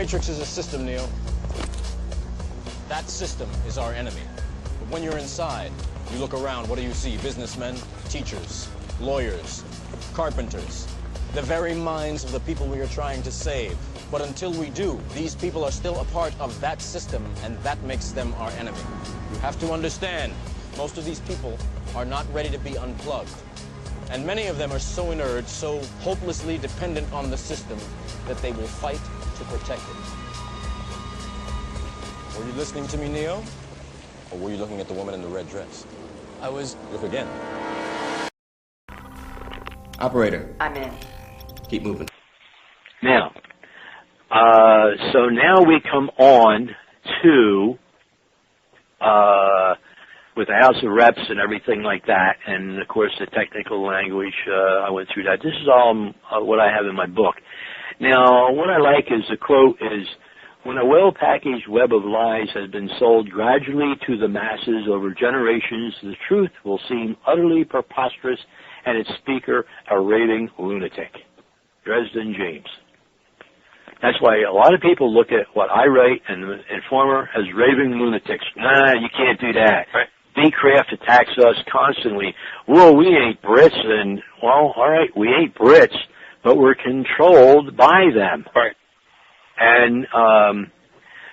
Matrix is a system, Neo. That system is our enemy. But when you're inside, you look around, what do you see? Businessmen, teachers, lawyers, carpenters. The very minds of the people we are trying to save. But until we do, these people are still a part of that system, and that makes them our enemy. You have to understand, most of these people are not ready to be unplugged. And many of them are so inert, so hopelessly dependent on the system, that they will fight to protect it. Were you listening to me, Neo? Or were you looking at the woman in the red dress? I was... Look again. Operator. I'm in. Keep moving. Now, so now we come on to, with the House of Reps and everything like that, and of course the technical language, I went through that. This is all what I have in my book. Now, what I like is the quote is, when a well-packaged web of lies has been sold gradually to the masses over generations, the truth will seem utterly preposterous and its speaker a raving lunatic. Dresden James. That's why a lot of people look at what I write and the Informer as raving lunatics. Nah, you can't do that. Right. B-Craft attacks us constantly. Well, we ain't Brits, and, well, all right, we ain't Brits, but we're controlled by them. Right. And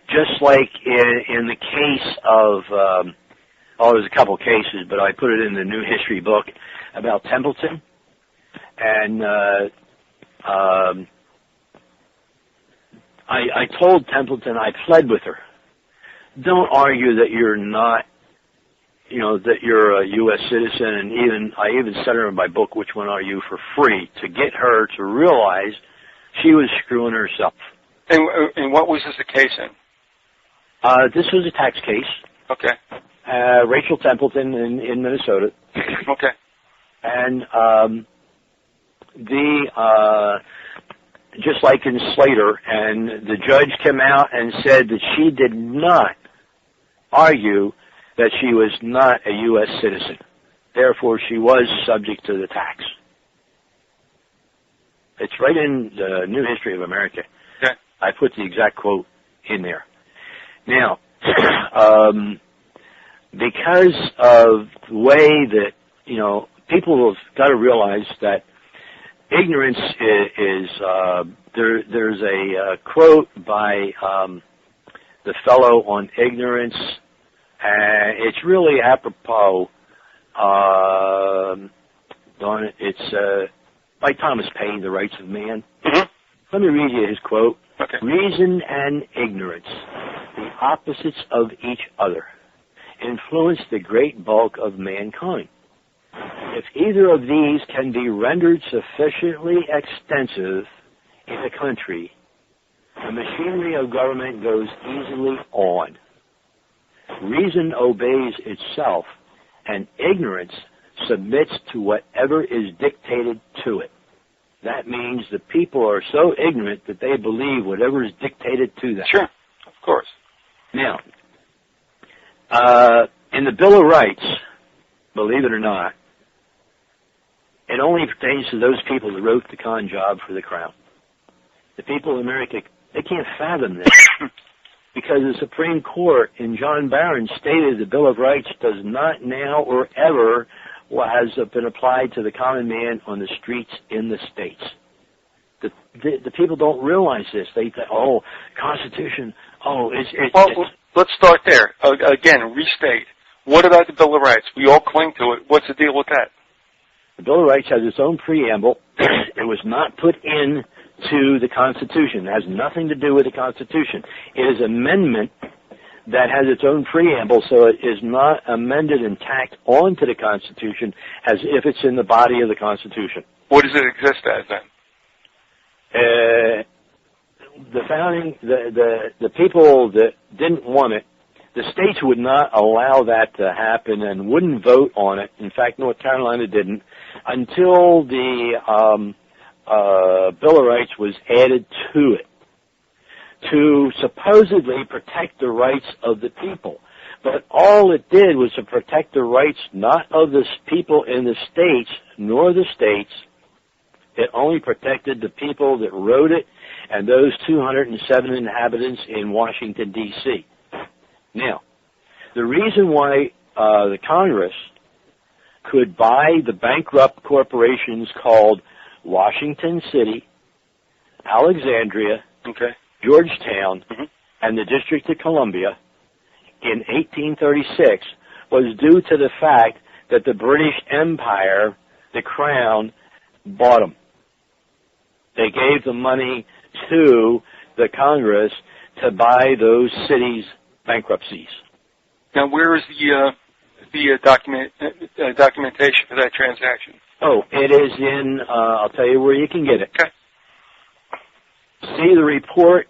just like in the case of, there's a couple cases, but I put it in the New History book about Templeton, and I told Templeton, I pled with her, don't argue that you're not, that you're a U.S. citizen, and I even sent her in my book, Which One Are You, for free, to get her to realize she was screwing herself. And what was this a case in? This was a tax case. Okay. Rachel Templeton in Minnesota. Okay. And just like in Slater, and the judge came out and said that she did not argue that she was not a U.S. citizen. Therefore, she was subject to the tax. It's right in the New History of America. Okay. I put the exact quote in there. Now, because of the way that, people have got to realize that ignorance is there's a quote by the fellow on ignorance, and it's really apropos. Darn it, it's by Thomas Paine, The Rights of Man. Mm-hmm. Let me read you his quote. Okay. Reason and ignorance, the opposites of each other, influence the great bulk of mankind. If either of these can be rendered sufficiently extensive in a country, the machinery of government goes easily on. Reason obeys itself, and ignorance submits to whatever is dictated to it. That means the people are so ignorant that they believe whatever is dictated to them. Sure, of course. Now, in the Bill of Rights, believe it or not, it only pertains to those people that wrote the con job for the crown. The people of America, they can't fathom this because the Supreme Court in John Barron stated the Bill of Rights does not now or ever has been applied to the common man on the streets in the states. The people don't realize this. They think, Constitution, let's start there. Again, restate. What about the Bill of Rights? We all cling to it. What's the deal with that? The Bill of Rights has its own preamble. It was not put into the Constitution. It has nothing to do with the Constitution. It is an amendment that has its own preamble, so it is not amended and tacked onto the Constitution as if it's in the body of the Constitution. What does it exist as then? The founding, the people that didn't want it, the states would not allow that to happen and wouldn't vote on it. In fact, North Carolina didn't until the Bill of Rights was added to it to supposedly protect the rights of the people. But all it did was to protect the rights not of the people in the states, nor the states. It only protected the people that wrote it and those 207 inhabitants in Washington, D.C. Now, the reason why the Congress could buy the bankrupt corporations called Washington City, Alexandria, Georgetown, and the District of Columbia in 1836 was due to the fact that the British Empire, the Crown, bought them. They gave the money to the Congress to buy those cities' bankruptcies. Now, where is the documentation for that transaction? Oh, it is in, I'll tell you where you can get it. Okay. See the report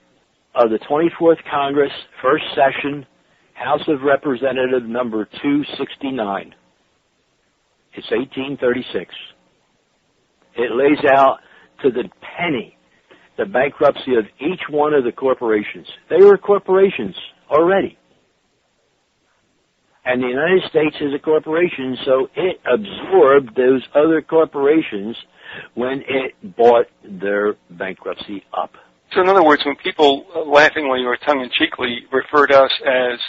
of the 24th Congress, First Session, House of Representatives number 269. It's 1836. It lays out to the penny the bankruptcy of each one of the corporations. They were corporations already. And the United States is a corporation, so it absorbed those other corporations when it bought their bankruptcy up. So in other words, when people laughingly or tongue-in-cheekly refer to us as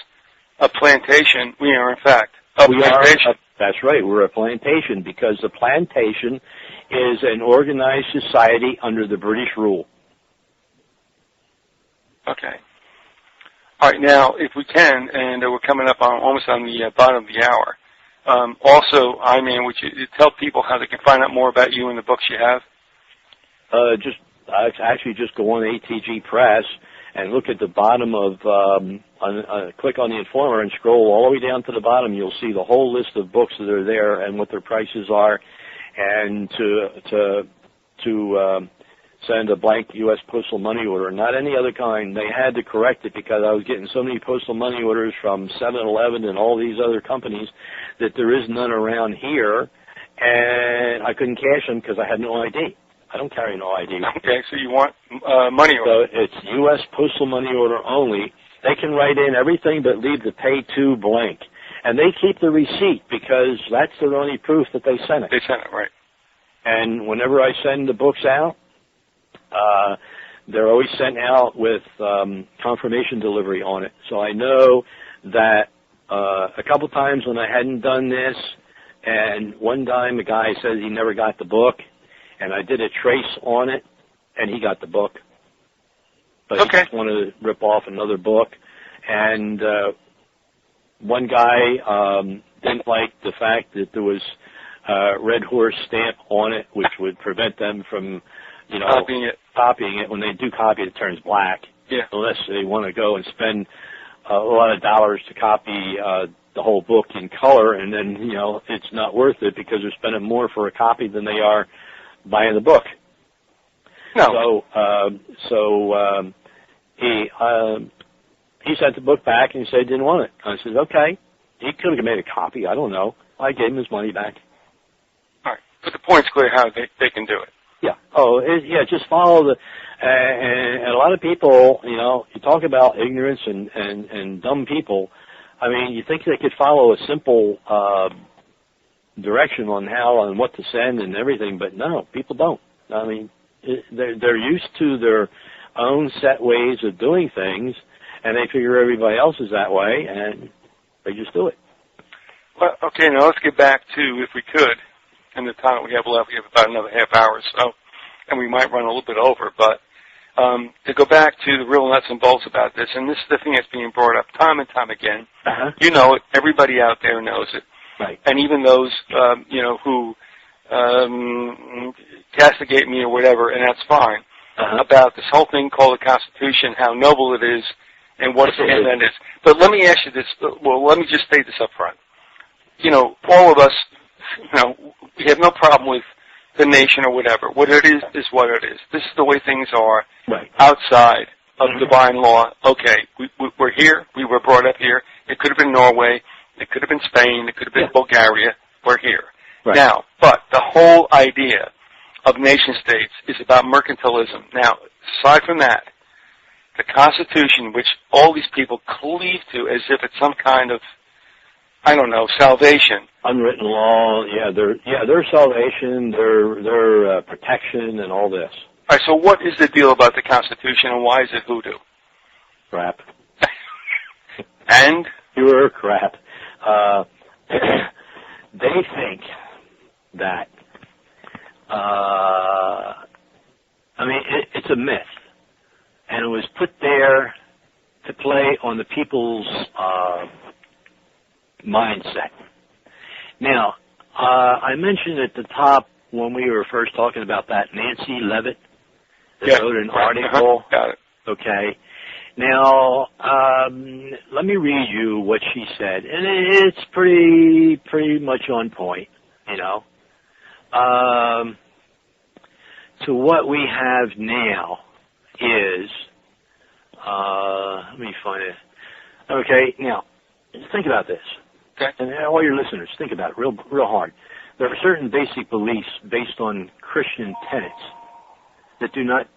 a plantation, we are in fact a plantation. That's right, we're a plantation because the plantation is an organized society under the British rule. Okay. All right, now, if we can, and we're coming up on almost on the bottom of the hour, also, would you tell people how they can find out more about you and the books you have? Just go on ATG Press and look at the bottom of, click on the Informer and scroll all the way down to the bottom. You'll see the whole list of books that are there and what their prices are, and to send a blank U.S. postal money order, not any other kind. They had to correct it because I was getting so many postal money orders from 7-Eleven and all these other companies that there is none around here, and I couldn't cash them because I had no ID. I don't carry no ID. Okay, so you want money order. So it's U.S. postal money order only. They can write in everything but leave the pay to blank. And they keep the receipt because that's the only proof that they sent it. They sent it, right. And whenever I send the books out, they're always sent out with confirmation delivery on it. So I know that a couple times when I hadn't done this, and one time the guy says he never got the book, and I did a trace on it, and he got the book. But he just wanted to rip off another book. And one guy didn't like the fact that there was Red Horse stamp on it, which would prevent them from copying it. When they do copy it, it turns black. Yeah. Unless they want to go and spend a lot of dollars to copy the whole book in color, and then, it's not worth it because they're spending more for a copy than they are buying the book. No. So he sent the book back and he said he didn't want it. I said, okay. He could have made a copy. I don't know. I gave him his money back. All right. But the point's clear how they can do it. Yeah. Just follow the, and a lot of people, you talk about ignorance and dumb people. I mean, you think they could follow a simple direction on how and what to send and everything, but no, people don't. I mean, they're used to their own set ways of doing things, and they figure everybody else is that way, and they just do it. Well, okay, now let's get back to, if we could, and the time we have left, we have about another half hour or so, and we might run a little bit over, but to go back to the real nuts and bolts about this, and this is the thing that's being brought up time and time again. You know it. Everybody out there knows it. Right. And even those, who castigate me or whatever, and that's fine, about this whole thing called the Constitution, how noble it is, and what its end is. But let me ask you this. Well, let me just state this up front. All of us, we have no problem with the nation or whatever. What it is what it is. This is the way things are outside of divine law. Okay, we're here. We were brought up here. It could have been Norway. It could have been Spain. It could have been Bulgaria. We're here. Right. Now, but the whole idea of nation states is about mercantilism. Now, aside from that, the Constitution, which all these people cleave to as if it's some kind of, salvation. Unwritten law, their salvation, their protection, and all this. All right, so what is the deal about the Constitution, and why is it hoodoo? Crap. And? Pure crap. They think that, it's a myth, and it was put there to play on the people's mindset. Now, I mentioned at the top when we were first talking about that Nancy Leavitt that wrote an article. Got it. Okay. Now, let me read you what she said, and it's pretty much on point, you know. So what we have now is, let me find it. Okay, now, think about this. Okay. And all your listeners, think about it real hard. There are certain basic beliefs based on Christian tenets that do not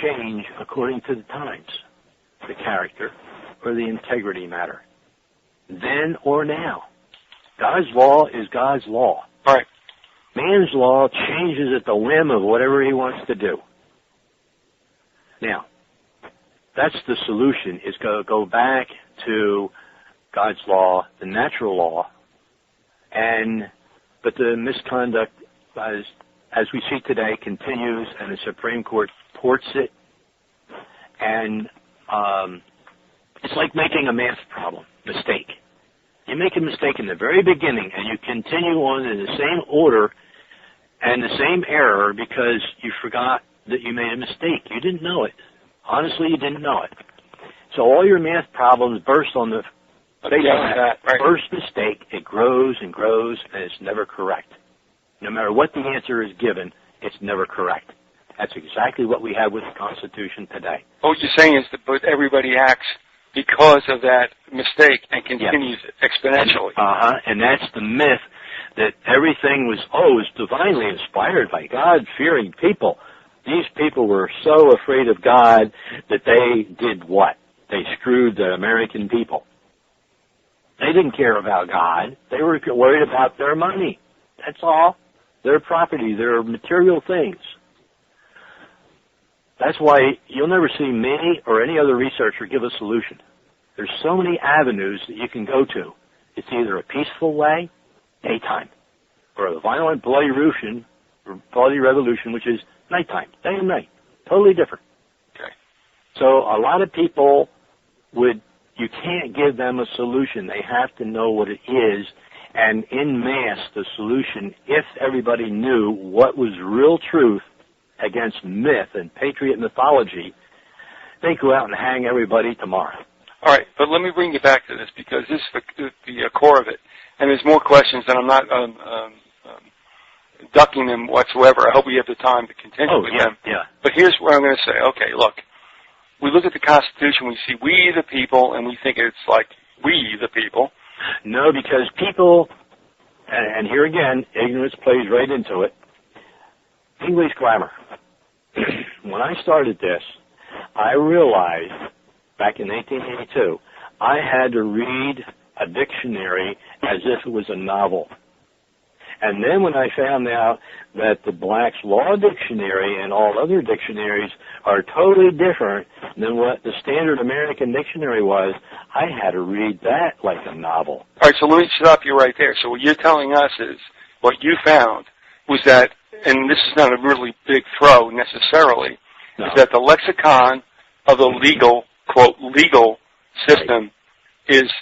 change according to the times, the character, or the integrity matter, then or now. God's law is God's law. All right. Man's law changes at the whim of whatever he wants to do. Now, that's the solution, is go back to God's law, the natural law, but the misconduct, as we see today, continues, and the Supreme Court ports it, and it's like making a math problem, mistake. You make a mistake in the very beginning, and you continue on in the same order and the same error because you forgot that you made a mistake. You didn't know it. Honestly, you didn't know it. So all your math problems burst on the face of that first mistake. It grows and grows, and it's never correct. No matter what the answer is given, it's never correct. That's exactly what we have with the Constitution today. What you're saying is that but everybody acts because of that mistake and continues exponentially. And that's the myth that everything was divinely inspired by God-fearing people. These people were so afraid of God that they did what? They screwed the American people. They didn't care about God. They were worried about their money. That's all. Their property, their material things. That's why you'll never see me or any other researcher give a solution. There's so many avenues that you can go to. It's either a peaceful way, daytime, or a violent, bloody revolution, which is nighttime, day and night. Totally different. Okay. So a lot of people you can't give them a solution. They have to know what it is. And in mass, the solution, if everybody knew what was real truth against myth and patriot mythology, they go out and hang everybody tomorrow. All right, but let me bring you back to this because this is the core of it. And there's more questions, and I'm not ducking them whatsoever. I hope we have the time to continue with them. Yeah. But here's what I'm going to say. Okay, look. We look at the Constitution, we see we the people, and we think it's like we the people. No, because people, and here again, ignorance plays right into it. English grammar. When I started this, I realized back in 1882, I had to read a dictionary as if it was a novel. And then when I found out that the Black's Law Dictionary and all other dictionaries are totally different than what the standard American dictionary was, I had to read that like a novel. All right, so let me stop you right there. So what you're telling us is what you found was that, and this is not a really big throw necessarily, is that the lexicon of the legal, quote, legal system is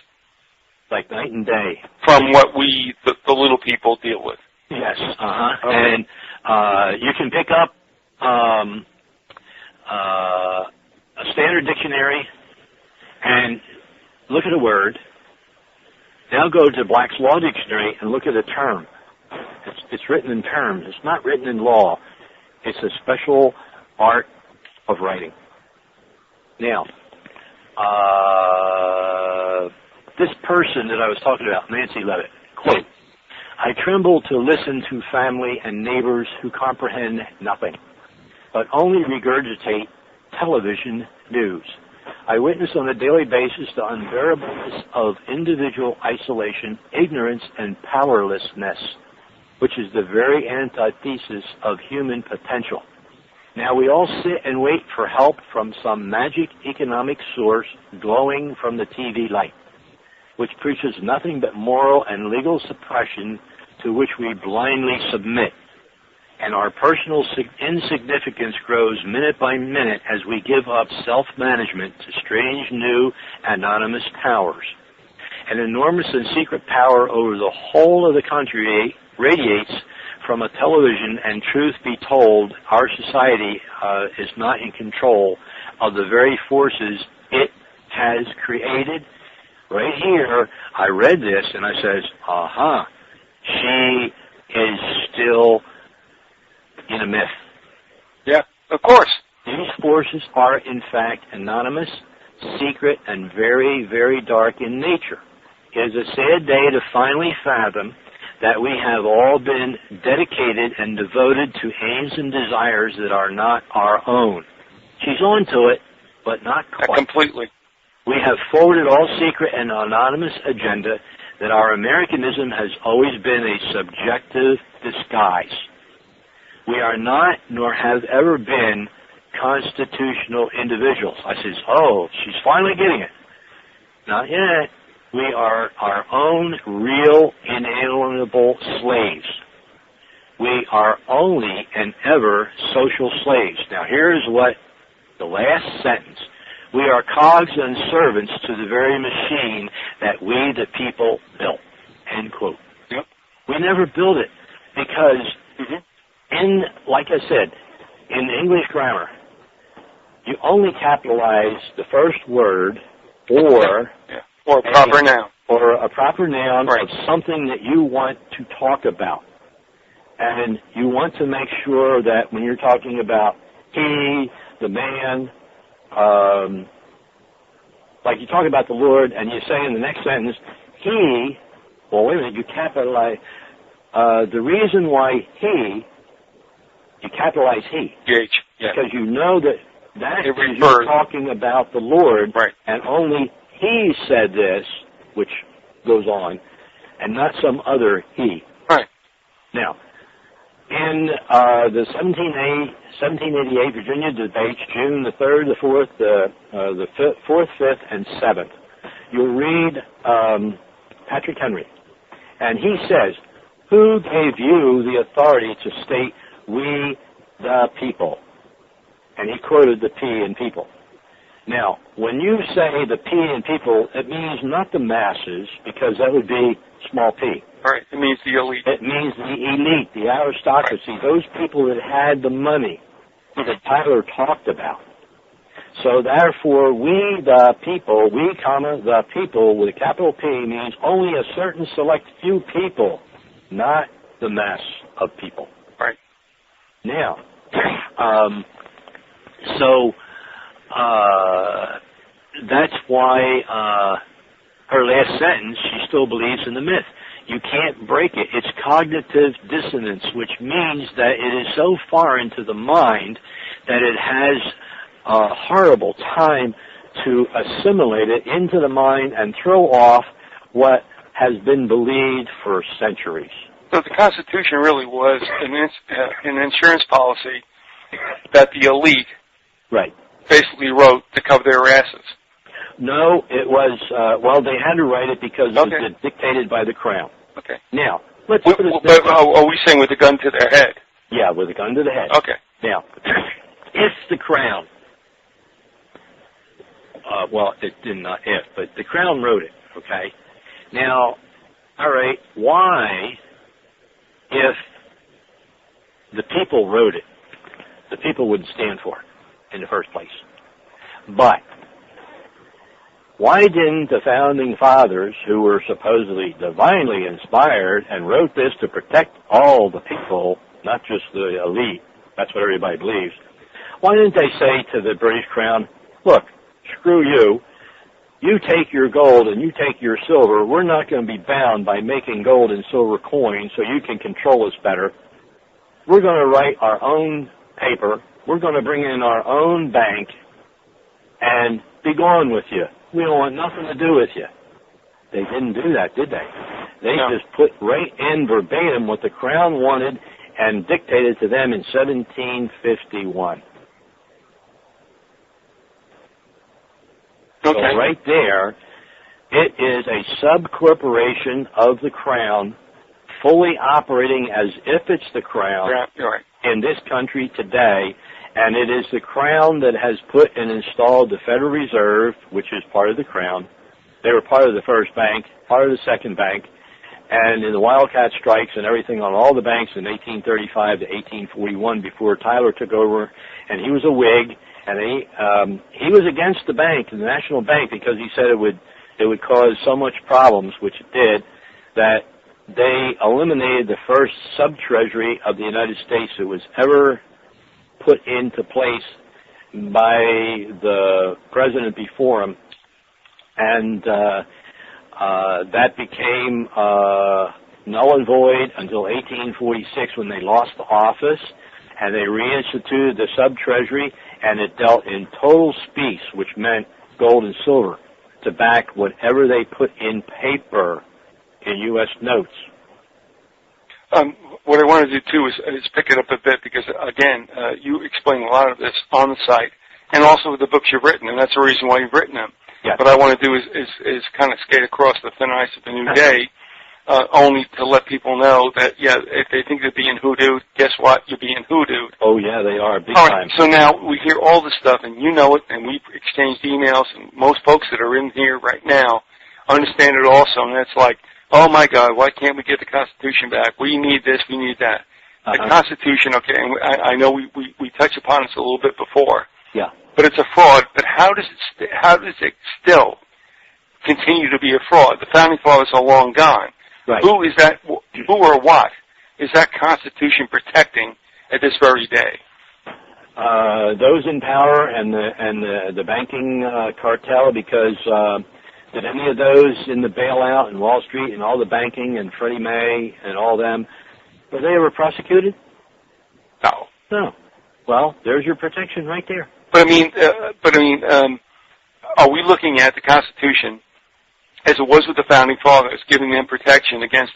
like night and day from what we, the little people, deal with. Yes. Okay. And you can pick up a standard dictionary and look at a word. Now go to Black's Law Dictionary and look at a term. It's written in terms. It's not written in law. It's a special art of writing. Now, this person that I was talking about, Nancy Leavitt, quote, I tremble to listen to family and neighbors who comprehend nothing, but only regurgitate television news. I witness on a daily basis the unbearableness of individual isolation, ignorance, and powerlessness, which is the very antithesis of human potential. Now we all sit and wait for help from some magic economic source glowing from the TV light, which preaches nothing but moral and legal suppression to which we blindly submit. And our personal insignificance grows minute by minute as we give up self-management to strange new anonymous powers. An enormous and secret power over the whole of the country radiates from a television, and truth be told, our society is not in control of the very forces it has created. Right here, I read this and I says, she is still in a myth. Yeah, of course. These forces are, in fact, anonymous, secret, and very, very dark in nature. It is a sad day to finally fathom that we have all been dedicated and devoted to aims and desires that are not our own. She's on to it, but not quite. Completely. We have forwarded all secret and anonymous agenda that our Americanism has always been a subjective disguise. We are not, nor have ever been, constitutional individuals. I says, she's finally getting it. Not yet. We are our own real, inalienable slaves. We are only and ever social slaves. Now here's what the last sentence. We are cogs and servants to the very machine that we, the people, built. End quote. Yep. We never built it because like I said, in English grammar, you only capitalize the first word or a proper noun. Or a proper noun right. of something that you want to talk about. And you want to make sure that when you're talking about he, the man, like you talk about the Lord and you say in the next sentence, he, well, wait a minute, you capitalize, the reason why you capitalize he. H, yeah. Because you know that you're talking about the Lord, right. And only he said this, which goes on, and not some other he. Right. Now, in the 1788 Virginia debates, June the 3rd, the 4th, the 4th, 5th, and 7th, you'll read Patrick Henry, and he says, who gave you the authority to state we the people? And he quoted the P in people. Now, when you say the P in people, it means not the masses, because that would be small p. Right. It means the elite. It means the elite, the aristocracy, right. Those people that had the money that Tyler talked about. So therefore, we the people, the people with a capital P means only a certain select few people, not the mass of people. Right. Now, that's why her last sentence, she still believes in the myth. You can't break it. It's cognitive dissonance, which means that it is so far into the mind that it has a horrible time to assimilate it into the mind and throw off what has been believed for centuries. So the Constitution really was an insurance policy that the elite right. basically wrote to cover their asses. No, it was, they had to write it because it was dictated by the Crown. Okay. Now, let's put it this way. Are we saying with a gun to their head? Yeah, with a gun to the head. Okay. Now, if the Crown, it did not if, but the Crown wrote it, okay? Now, all right, why, if the people wrote it, the people wouldn't stand for it in the first place? But why didn't the Founding Fathers, who were supposedly divinely inspired and wrote this to protect all the people, not just the elite, that's what everybody believes, why didn't they say to the British Crown, look, screw you, you take your gold and you take your silver, we're not going to be bound by making gold and silver coins so you can control us better. We're going to write our own paper, we're going to bring in our own bank, and be gone with you. We don't want nothing to do with you. They didn't do that, did they? They just put right in verbatim what the Crown wanted, and dictated to them in 1751. Okay. So right there, it is a sub-corporation of the Crown, fully operating as if it's the Crown Right. in this country today, and it is the Crown that has put and installed the Federal Reserve, which is part of the Crown. They were part of the first bank, part of the second bank, and in the Wildcat strikes and everything on all the banks in 1835 to 1841 before Tyler took over, and he was a Whig, and he was against the bank, the National Bank, because he said it would cause so much problems, which it did, that they eliminated the first sub-treasury of the United States that was ever put into place by the president before him, and that became null and void until 1846 when they lost the office, and they reinstituted the sub-treasury, and it dealt in total specie, which meant gold and silver, to back whatever they put in paper in U.S. notes. What I want to do, too, is pick it up a bit because, again, you explain a lot of this on the site and also with the books you've written, and that's the reason why you've written them. Yes. What I want to do is kind of skate across the thin ice of the new day, only to let people know that, yeah, if they think they're being hoodooed, guess what? You're being hoodooed. Oh, yeah, they are, big All time. right, so now we hear all this stuff, and you know it, and we've exchanged emails, and most folks that are in here right now understand it also, and it's like, oh, my God, why can't we get the Constitution back? We need this, we need that. The Constitution, okay, and I know we touched upon this a little bit before. Yeah. But it's a fraud. But how does it still continue to be a fraud? The founding fathers are long gone. Right. Who is that? Who or what is that Constitution protecting at this very day? Those in power and the banking cartel, because did any of those in the bailout and Wall Street and all the banking and Freddie Mae and all them, were they ever prosecuted? No. No. Well, there's your protection right there. But I mean, are we looking at the Constitution as it was with the founding fathers, giving them protection against,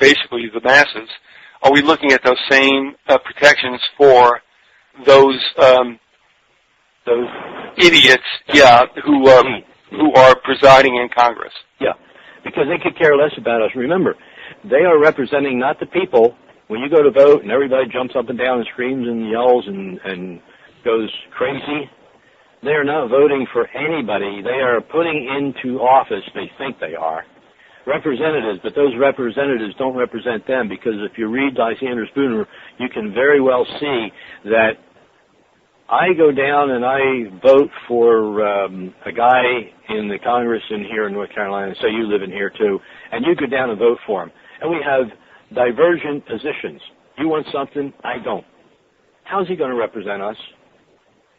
basically the masses? Are we looking at those same protections for those idiots, who are presiding in Congress? Yeah, because they could care less about us. Remember, they are representing not the people. When you go to vote and everybody jumps up and down and screams and yells and goes crazy, they are not voting for anybody. They are putting into office, they think they are, representatives, but those representatives don't represent them, because if you read Lysander Spooner, you can very well see that I go down and I vote for a guy in the Congress in here in North Carolina, say you live in here too, and you go down and vote for him. And we have divergent positions. You want something, I don't. How's he going to represent us?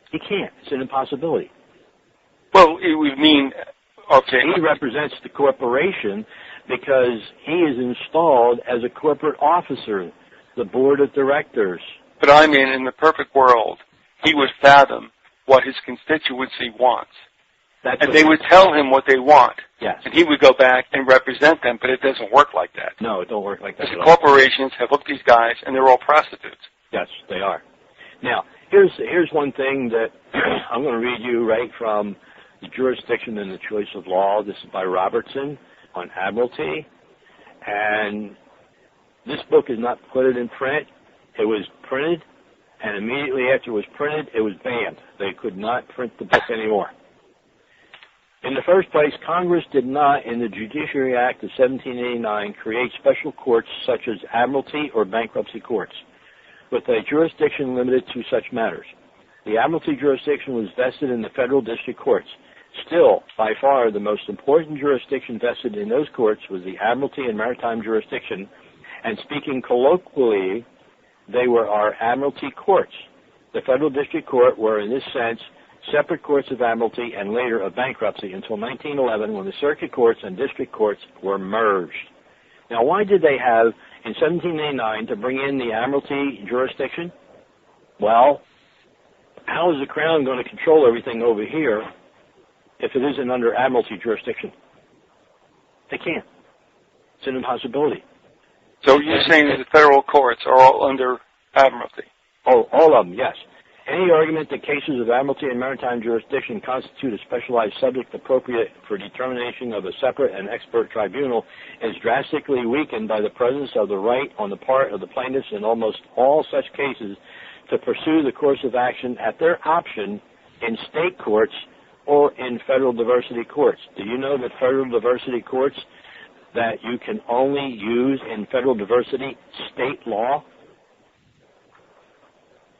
He can't. It's an impossibility. Well, it would mean, okay. He represents the corporation because he is installed as a corporate officer, the board of directors. But I mean, in the perfect world, he would fathom what his constituency wants. And they would tell him what they want. Yes. And he would go back and represent them, but it doesn't work like that. No, it don't work like that. Because the corporations have hooked these guys, and they're all prostitutes. Yes, they are. Now, here's one thing that I'm going to read you right from The Jurisdiction and the Choice of Law. This is by Robertson on Admiralty. And this book is not put in print. It was printed, and immediately after it was printed, it was banned. They could not print the book anymore. In the first place, Congress did not, in the Judiciary Act of 1789, create special courts such as admiralty or bankruptcy courts, with a jurisdiction limited to such matters. The admiralty jurisdiction was vested in the federal district courts. Still, by far, the most important jurisdiction vested in those courts was the admiralty and maritime jurisdiction, and speaking colloquially, they were our admiralty courts. The federal district court were, in this sense, separate courts of admiralty and later of bankruptcy until 1911, when the circuit courts and district courts were merged. Now, why did they have, in 1789, to bring in the admiralty jurisdiction? Well, how is the Crown going to control everything over here if it isn't under admiralty jurisdiction? They can't. It's an impossibility. So you're saying that the federal courts are all under admiralty? Oh, all of them, yes. Any argument that cases of admiralty and maritime jurisdiction constitute a specialized subject appropriate for determination of a separate and expert tribunal is drastically weakened by the presence of the right on the part of the plaintiffs in almost all such cases to pursue the course of action at their option in state courts or in federal diversity courts. Do you know that federal diversity courts that you can only use in federal diversity state law?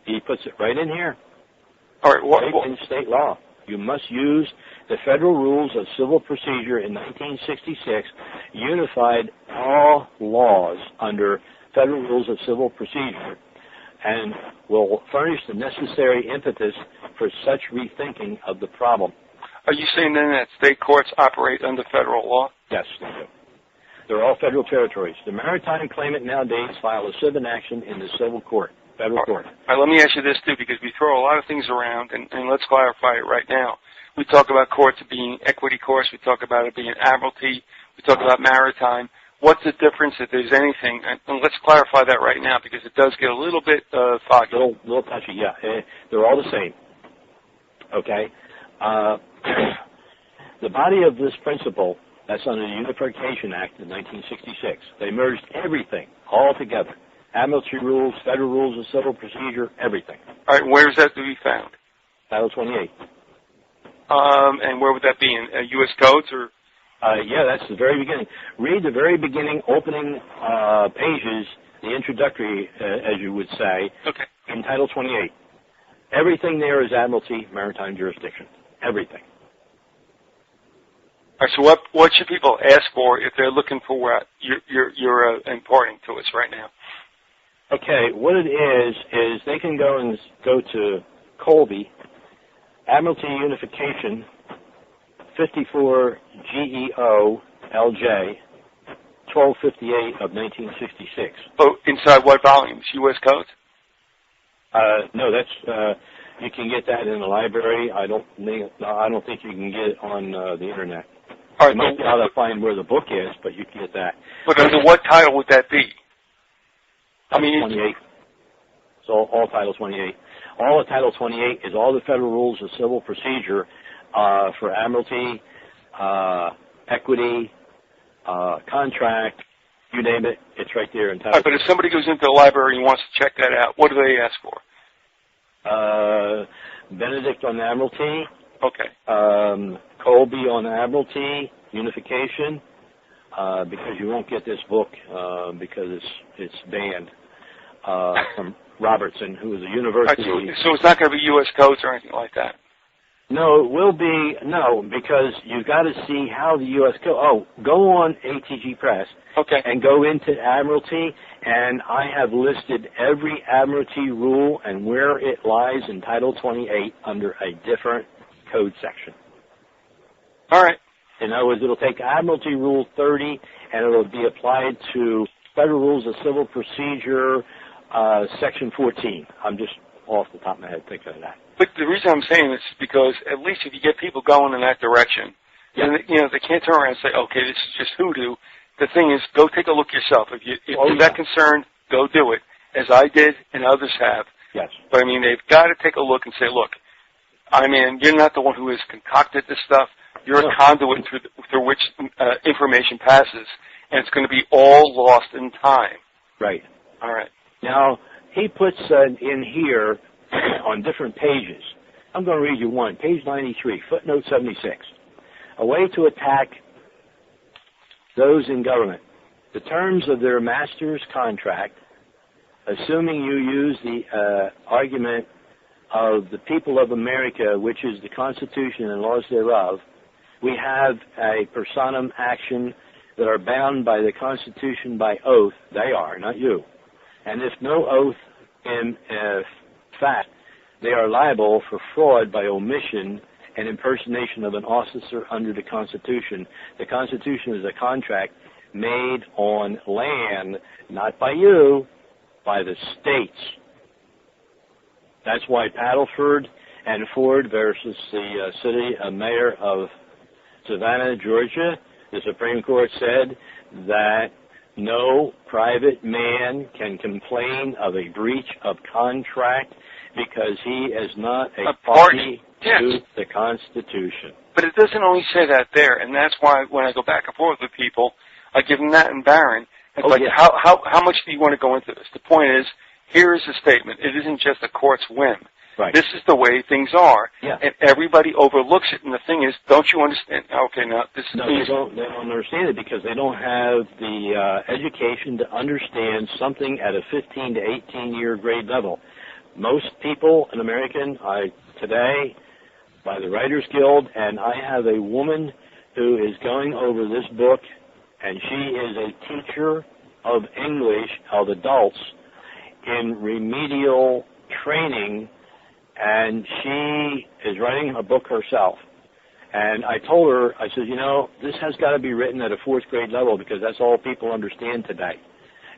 He puts it right in here. All right, Right in state law. You must use the Federal Rules of Civil Procedure in 1966, unified all laws under Federal Rules of Civil Procedure, and will furnish the necessary impetus for such rethinking of the problem. Are you saying then that state courts operate under federal law? Yes, they do. They're all federal territories. The maritime claimant nowadays file a civil action in the civil court, federal court. All right, let me ask you this, too, because we throw a lot of things around, and let's clarify it right now. We talk about courts being equity courts. We talk about it being admiralty. We talk about maritime. What's the difference, if there's anything? And let's clarify that right now, because it does get a little bit foggy. A little touchy, yeah. They're all the same. Okay? The body of this principle, that's under the Unification Act of 1966. They merged everything all together. Admiralty rules, federal rules of civil procedure, everything. All right, where is that to be found? Title 28. And where would that be, in U.S. codes or? Yeah, that's the very beginning. Read the very beginning opening pages, the introductory, as you would say, okay, in Title 28. Everything there is admiralty, maritime jurisdiction. Everything. All right, so what should people ask for if they're looking for what you're imparting to us right now? Okay, what it is they can go to Colby, Admiralty Unification, 54 GEO LJ, 1258 of 1966. Oh, inside what volumes? U.S. codes? No, that's you can get that in the library. I don't think you can get it on the internet. All right, you might be able to find where the book is, but you can get that. But under what title would that be? I mean, 28. So all Title 28. All of Title 28 is all the federal rules of civil procedure for admiralty, equity, contract, you name it. It's right there in Title. All right, but if somebody goes into the library and wants to check that out, what do they ask for? Benedict on admiralty. Okay. Colby on admiralty, unification. Because you won't get this book because it's banned from Robertson, who is a university. Right, so it's not going to be U.S. codes or anything like that? No, it will be, because you've got to see how the U.S. code. Oh, go on ATG Press okay, and go into Admiralty, and I have listed every Admiralty rule and where it lies in Title 28 under a different code section. all right. In other words, it'll take Admiralty Rule 30, and it'll be applied to Federal Rules of Civil Procedure, Section 14. I'm just off the top of my head thinking of that. But the reason I'm saying this is because at least if you get people going in that direction, yeah. and they can't turn around and say, okay, this is just hoodoo. The thing is, go take a look yourself. If you're that concerned, go do it, as I did and others have. Yes. But, I mean, they've got to take a look and say, look, you're not the one who has concocted this stuff. You're a conduit through which information passes, and it's going to be all lost in time. Right. All right. Now, he puts in here on different pages. I'm going to read you one. Page 93, footnote 76. A way to attack those in government. The terms of their master's contract, assuming you use the argument of the people of America, which is the Constitution and laws thereof, we have a personam action that are bound by the Constitution by oath. They are, not you. And if no oath in fact, they are liable for fraud by omission and impersonation of an officer under the Constitution. The Constitution is a contract made on land, not by you, by the states. That's why Paddleford and Ford versus the mayor of Savannah, Georgia, the Supreme Court said that no private man can complain of a breach of contract because he is not a party to the Constitution. But it doesn't only say that there, and that's why when I go back and forth with people, I give them that and Barron. It's how much do you want to go into this? The point is, here is a statement. It isn't just a court's whim. Right. This is the way things are, yeah. And everybody overlooks it. And the thing is, don't you understand? Okay, now this is they don't understand it because they don't have the education to understand something at a 15 to 18-year grade level. Most people in American today, by the Writers Guild, and I have a woman who is going over this book, and she is a teacher of English of adults in remedial training. And she is writing a book herself. And I told her, I said, this has got to be written at a 4th grade level because that's all people understand today.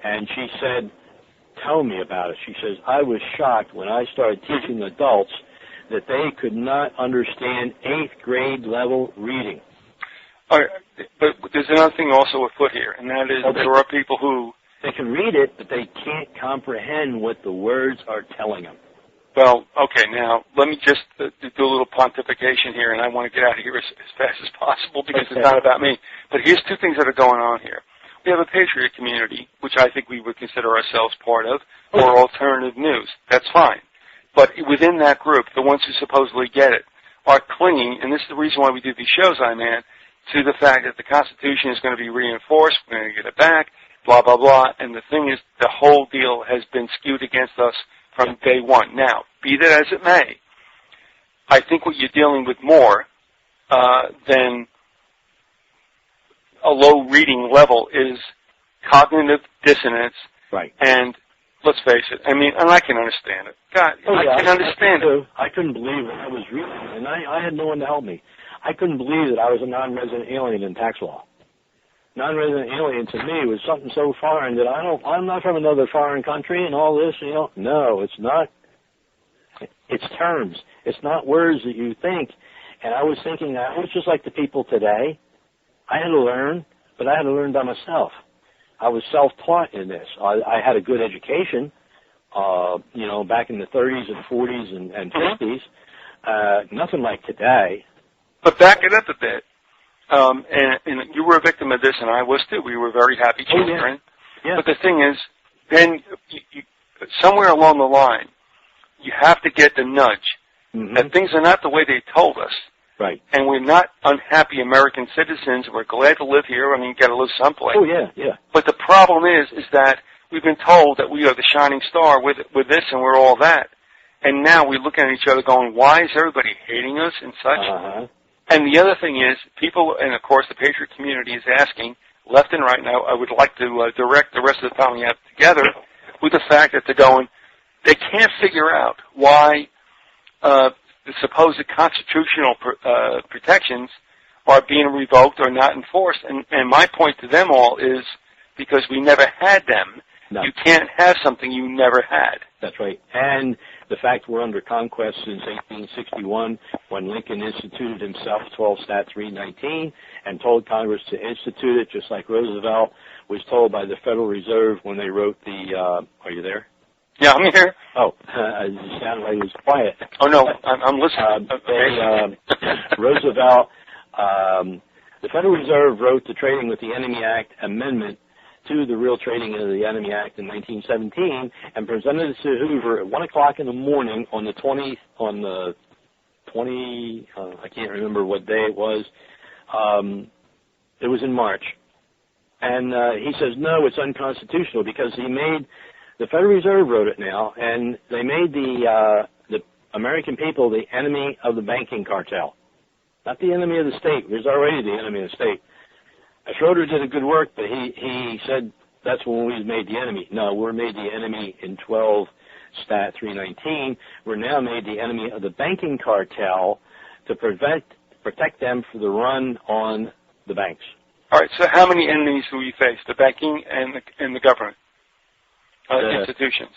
And she said, tell me about it. She says, I was shocked when I started teaching adults that they could not understand 8th grade level reading. All right, but there's another thing also afoot here, and that is there are people who... They can read it, but they can't comprehend what the words are telling them. Well, okay, now, let me just do a little pontification here, and I want to get out of here as fast as possible because it's not about me. But here's 2 things that are going on here. We have a patriot community, which I think we would consider ourselves part of, or alternative news. That's fine. But within that group, the ones who supposedly get it are clinging, and this is the reason why we do these shows, to the fact that the Constitution is going to be reinforced, we're going to get it back, blah, blah, blah. And the thing is, the whole deal has been skewed against us from day one. Now, be that as it may, I think what you're dealing with more than a low reading level is cognitive dissonance. Right. And let's face it, and I can understand it. God, I can understand it. I couldn't believe that I was reading, and I had no one to help me. I couldn't believe that I was a non-resident alien in tax law. Non-resident alien to me was something so foreign that I'm not from another foreign country and all this, No, it's not. It's terms. It's not words that you think. And I was thinking I was just like the people today. I had to learn, but I had to learn by myself. I was self-taught in this. I had a good education, back in the 30s and 40s and 50s. Nothing like today. But back it up a bit. And you were a victim of this, and I was too. We were very happy children. Yeah. But the thing is, then you, somewhere along the line, you have to get the nudge that things are not the way they told us. Right. And we're not unhappy American citizens. We're glad to live here. You got to live someplace. Oh, yeah. But the problem is that we've been told that we are the shining star with this and we're all that. And now we're looking at each other going, why is everybody hating us and such? And the other thing is, people, and of course the Patriot community is asking, left and right now, I would like to direct the rest of the time we have together with the fact that they're going, they can't figure out why the supposed constitutional protections are being revoked or not enforced. And my point to them all is because we never had them. No. You can't have something you never had. That's right. And the fact we're under conquest since 1861 when Lincoln instituted himself 12 Stat 319 and told Congress to institute it, just like Roosevelt was told by the Federal Reserve when they wrote the, are you there? Yeah, I'm here. Oh, you sounded like it was quiet. Oh, no, I'm listening. Roosevelt, the Federal Reserve wrote the Trading with the Enemy Act Amendment to the Real Trading of the Enemy Act in 1917 and presented it to Hoover at 1 o'clock in the morning on the 20, I can't remember what day it was. It was in March. And he says, no, it's unconstitutional because the Federal Reserve wrote it now, and they made the American people the enemy of the banking cartel. Not the enemy of the state. It was already the enemy of the state. Schroeder did a good work, but he said that's when we made the enemy. No, we're made the enemy in 12 Stat 319. We're now made the enemy of the banking cartel to protect them for the run on the banks. All right, so how many enemies do we face? The banking and the government institutions?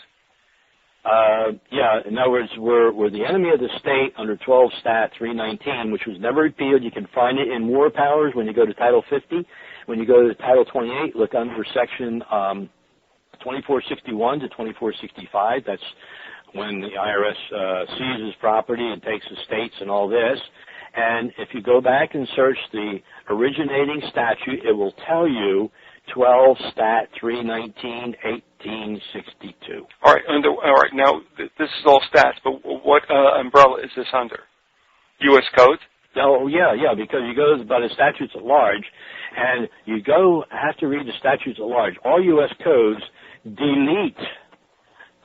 In other words, we're the enemy of the state under 12 Stat 319, which was never repealed. You can find it in War Powers when you go to Title 50. When you go to Title 28, look under Section 2461 to 2465. That's when the IRS seizes property and takes estates and all this. And if you go back and search the originating statute, it will tell you 12 Stat 319 1862. All right. Now this is all stats, but what umbrella is this under? U.S. Code? Oh, yeah, because you go by the statutes at large, and you have to read the statutes at large. All U.S. codes delete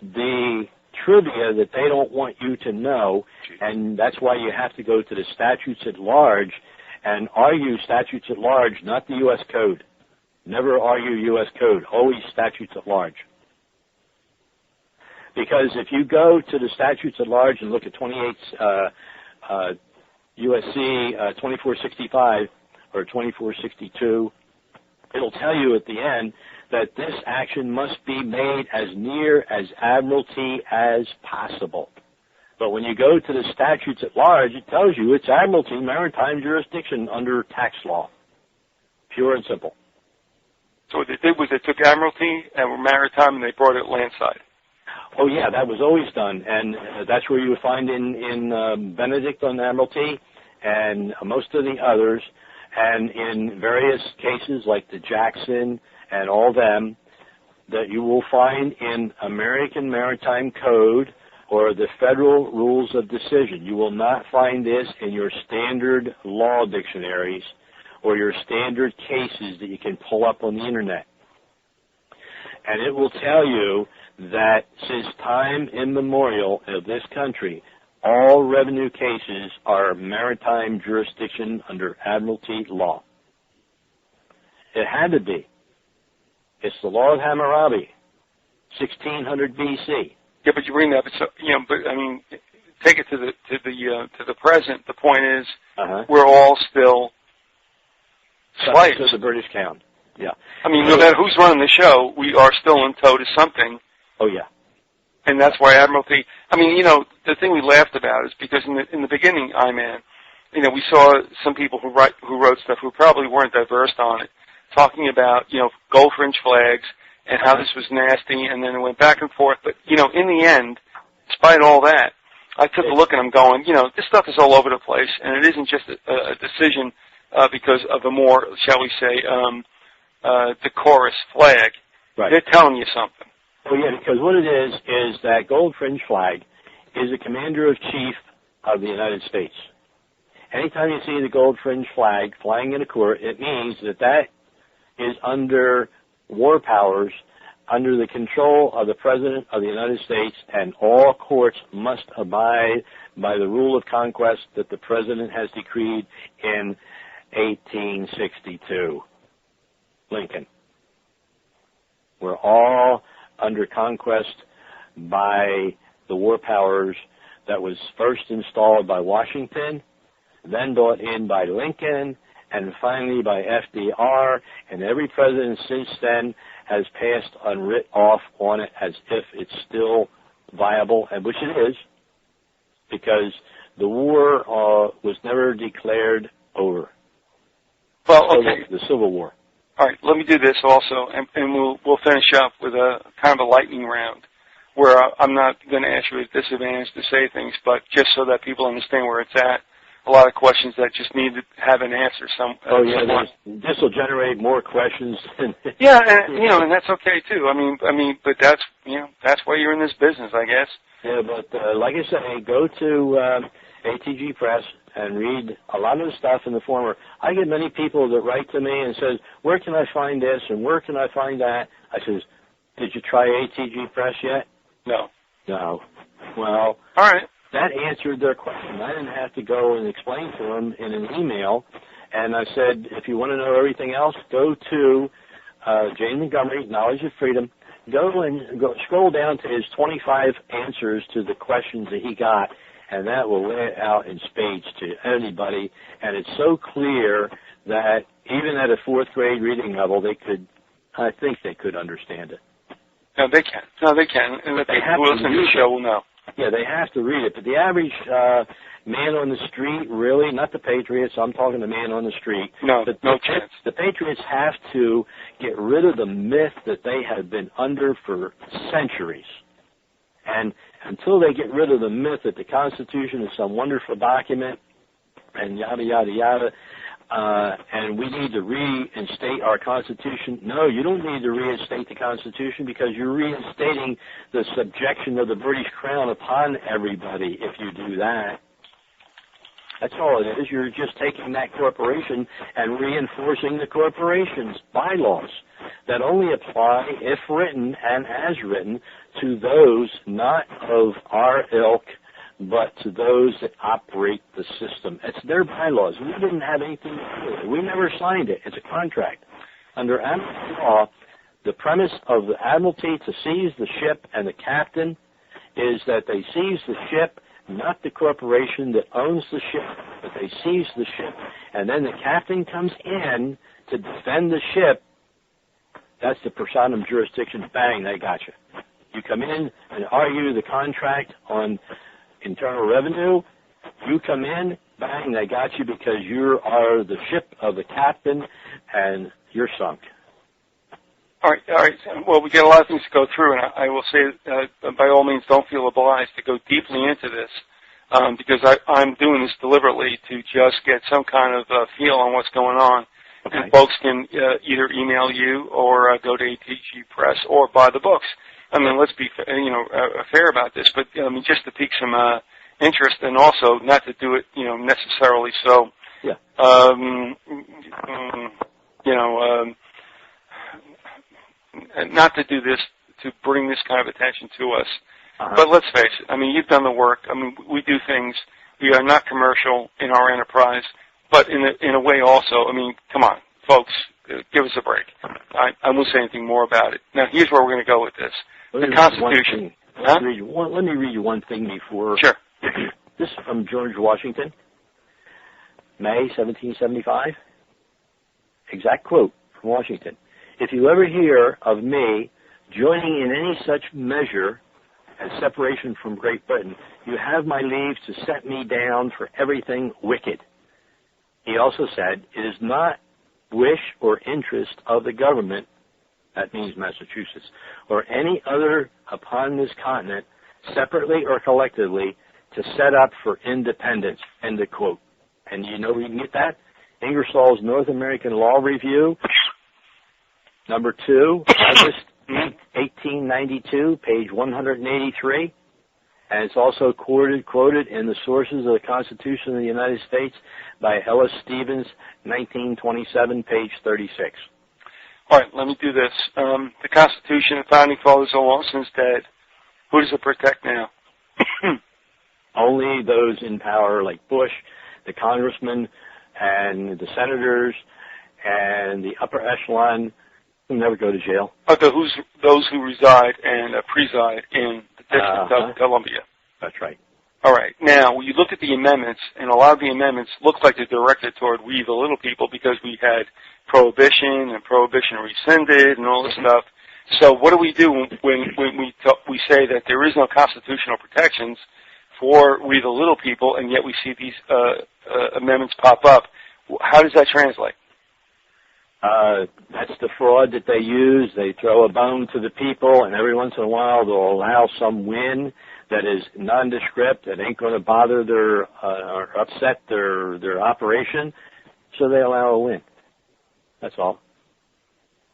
the trivia that they don't want you to know, and that's why you have to go to the statutes at large and argue statutes at large, not the U.S. Code. Never argue U.S. Code, always statutes at large. Because if you go to the statutes at large and look at 28 USC 2465 or 2462, it'll tell you at the end that this action must be made as near as admiralty as possible. But when you go to the statutes at large, it tells you it's admiralty, maritime jurisdiction under tax law. Pure and simple. So what they did was they took admiralty and maritime and they brought it landside. Oh, yeah, that was always done. And that's where you would find in Benedict on admiralty and most of the others, and in various cases like the Jackson and all them, that you will find in American Maritime Code or the Federal Rules of Decision. You will not find this in your standard law dictionaries or your standard cases that you can pull up on the Internet. And it will tell you that since time immemorial of this country, all revenue cases are maritime jurisdiction under admiralty law. It had to be. It's the law of Hammurabi, 1600 B.C. Yeah, but you bring that, but I mean, take it to the present. The point is, we're all still slaves. To the British Crown. Yeah. I mean, no matter who's running the show, we are still in tow to something. Oh yeah. And that's why admiralty. I mean, the thing we laughed about is because in the beginning, we saw some people who wrote stuff who probably weren't that versed on it, talking about gold fringe flags and how this was nasty, and then it went back and forth. But in the end, despite all that, I took a look and I'm going, this stuff is all over the place, and it isn't just a decision because of a more, shall we say, decorous flag. Right. They're telling you something. Oh yeah, because what it is that gold fringe flag is the commander-in-chief of the United States. Anytime you see the gold fringe flag flying in a court, it means that is under war powers, under the control of the President of the United States, and all courts must abide by the rule of conquest that the President has decreed in 1862. Lincoln. We're all under conquest by the war powers that was first installed by Washington, then brought in by Lincoln, and finally by FDR, and every president since then has passed a writ off on it as if it's still viable, and which it is, because the war was never declared over. Well, okay. The Civil War. All right, let me do this also, and we'll finish up with a kind of a lightning round, where I'm not going to ask you at disadvantage to say things, but just so that people understand where it's at. A lot of questions that just need to have an answer. This will generate more questions. Yeah, and that's okay too. I mean, but that's why you're in this business, I guess. Yeah, but like I say, go to ATG Press and read a lot of the stuff in the former. I get many people that write to me and says, "Where can I find this and where can I find that?" I says, "Did you try ATG Press yet?" No. No. Well. All right. That answered their question. I didn't have to go and explain to them in an email. And I said, if you want to know everything else, go to Jane Montgomery, Knowledge of Freedom. Scroll down to his 25 answers to the questions that he got, and that will lay it out in spades to anybody. And it's so clear that even at a fourth grade reading level, I think they could understand it. No, they can. And the people who listen to the show will know. Yeah, they have to read it. But the average man on the street, really, not the Patriots, I'm talking the man on the street. No, no chance. The Patriots have to get rid of the myth that they have been under for centuries. And until they get rid of the myth that the Constitution is some wonderful document and yada, yada, yada, and we need to reinstate our Constitution. No, you don't need to reinstate the Constitution because you're reinstating the subjection of the British Crown upon everybody if you do that. That's all it is. You're just taking that corporation and reinforcing the corporation's bylaws that only apply, if written and as written, to those not of our ilk, but to those that operate the system. It's their bylaws. We didn't have anything to do with it. We never signed it. It's a contract. Under Admiralty law, the premise of the Admiralty to seize the ship and the captain is that they seize the ship, not the corporation that owns the ship, but they seize the ship, and then the captain comes in to defend the ship. That's the personam jurisdiction. Bang, they got you. You come in and argue the contract on internal revenue. You come in, bang, they got you because you are the ship of the captain, and you're sunk. All right. Well, we get a lot of things to go through, and I will say, by all means, don't feel obliged to go deeply into this, because I'm doing this deliberately to just get some kind of feel on what's going on. Okay. And folks can either email you or go to ATG Press or buy the books. I mean, let's be fair about this, but I mean, just to pique some interest, and also not to do it necessarily so. Yeah. Not to do this to bring this kind of attention to us. Uh-huh. But let's face it. I mean, you've done the work. I mean, we do things. We are not commercial in our enterprise, but in a way also. I mean, come on, folks, give us a break. I won't say anything more about it. Now, here's where we're going to go with this. The Constitution. Let me read you one thing before. Sure. This is from George Washington, May 1775. Exact quote from Washington. If you ever hear of me joining in any such measure as separation from Great Britain, you have my leave to set me down for everything wicked. He also said, it is not wish or interest of the government, that means Massachusetts, or any other upon this continent, separately or collectively, to set up for independence, end of quote. And you know where you can get that? Ingersoll's North American Law Review, number 2, August 1892, page 183. And it's also quoted in the Sources of the Constitution of the United States by Ellis Stevens, 1927, page 36. All right, let me do this. The Constitution, the Founding Fathers are long since dead. Who does it protect now? Only those in power like Bush, the congressmen, and the senators, and the upper echelon who never go to jail. Those who reside and preside in the District of Columbia. That's right. All right. Now, when you look at the amendments, and a lot of the amendments look like they're directed toward we the little people because we had prohibition and prohibition rescinded and all this stuff. So what do we do when we say that there is no constitutional protections for we the little people, and yet we see these amendments pop up? How does that translate? That's the fraud that they use. They throw a bone to the people, and every once in a while they'll allow some win that is nondescript, that ain't going to bother their or upset their operation, so they allow a win. That's all.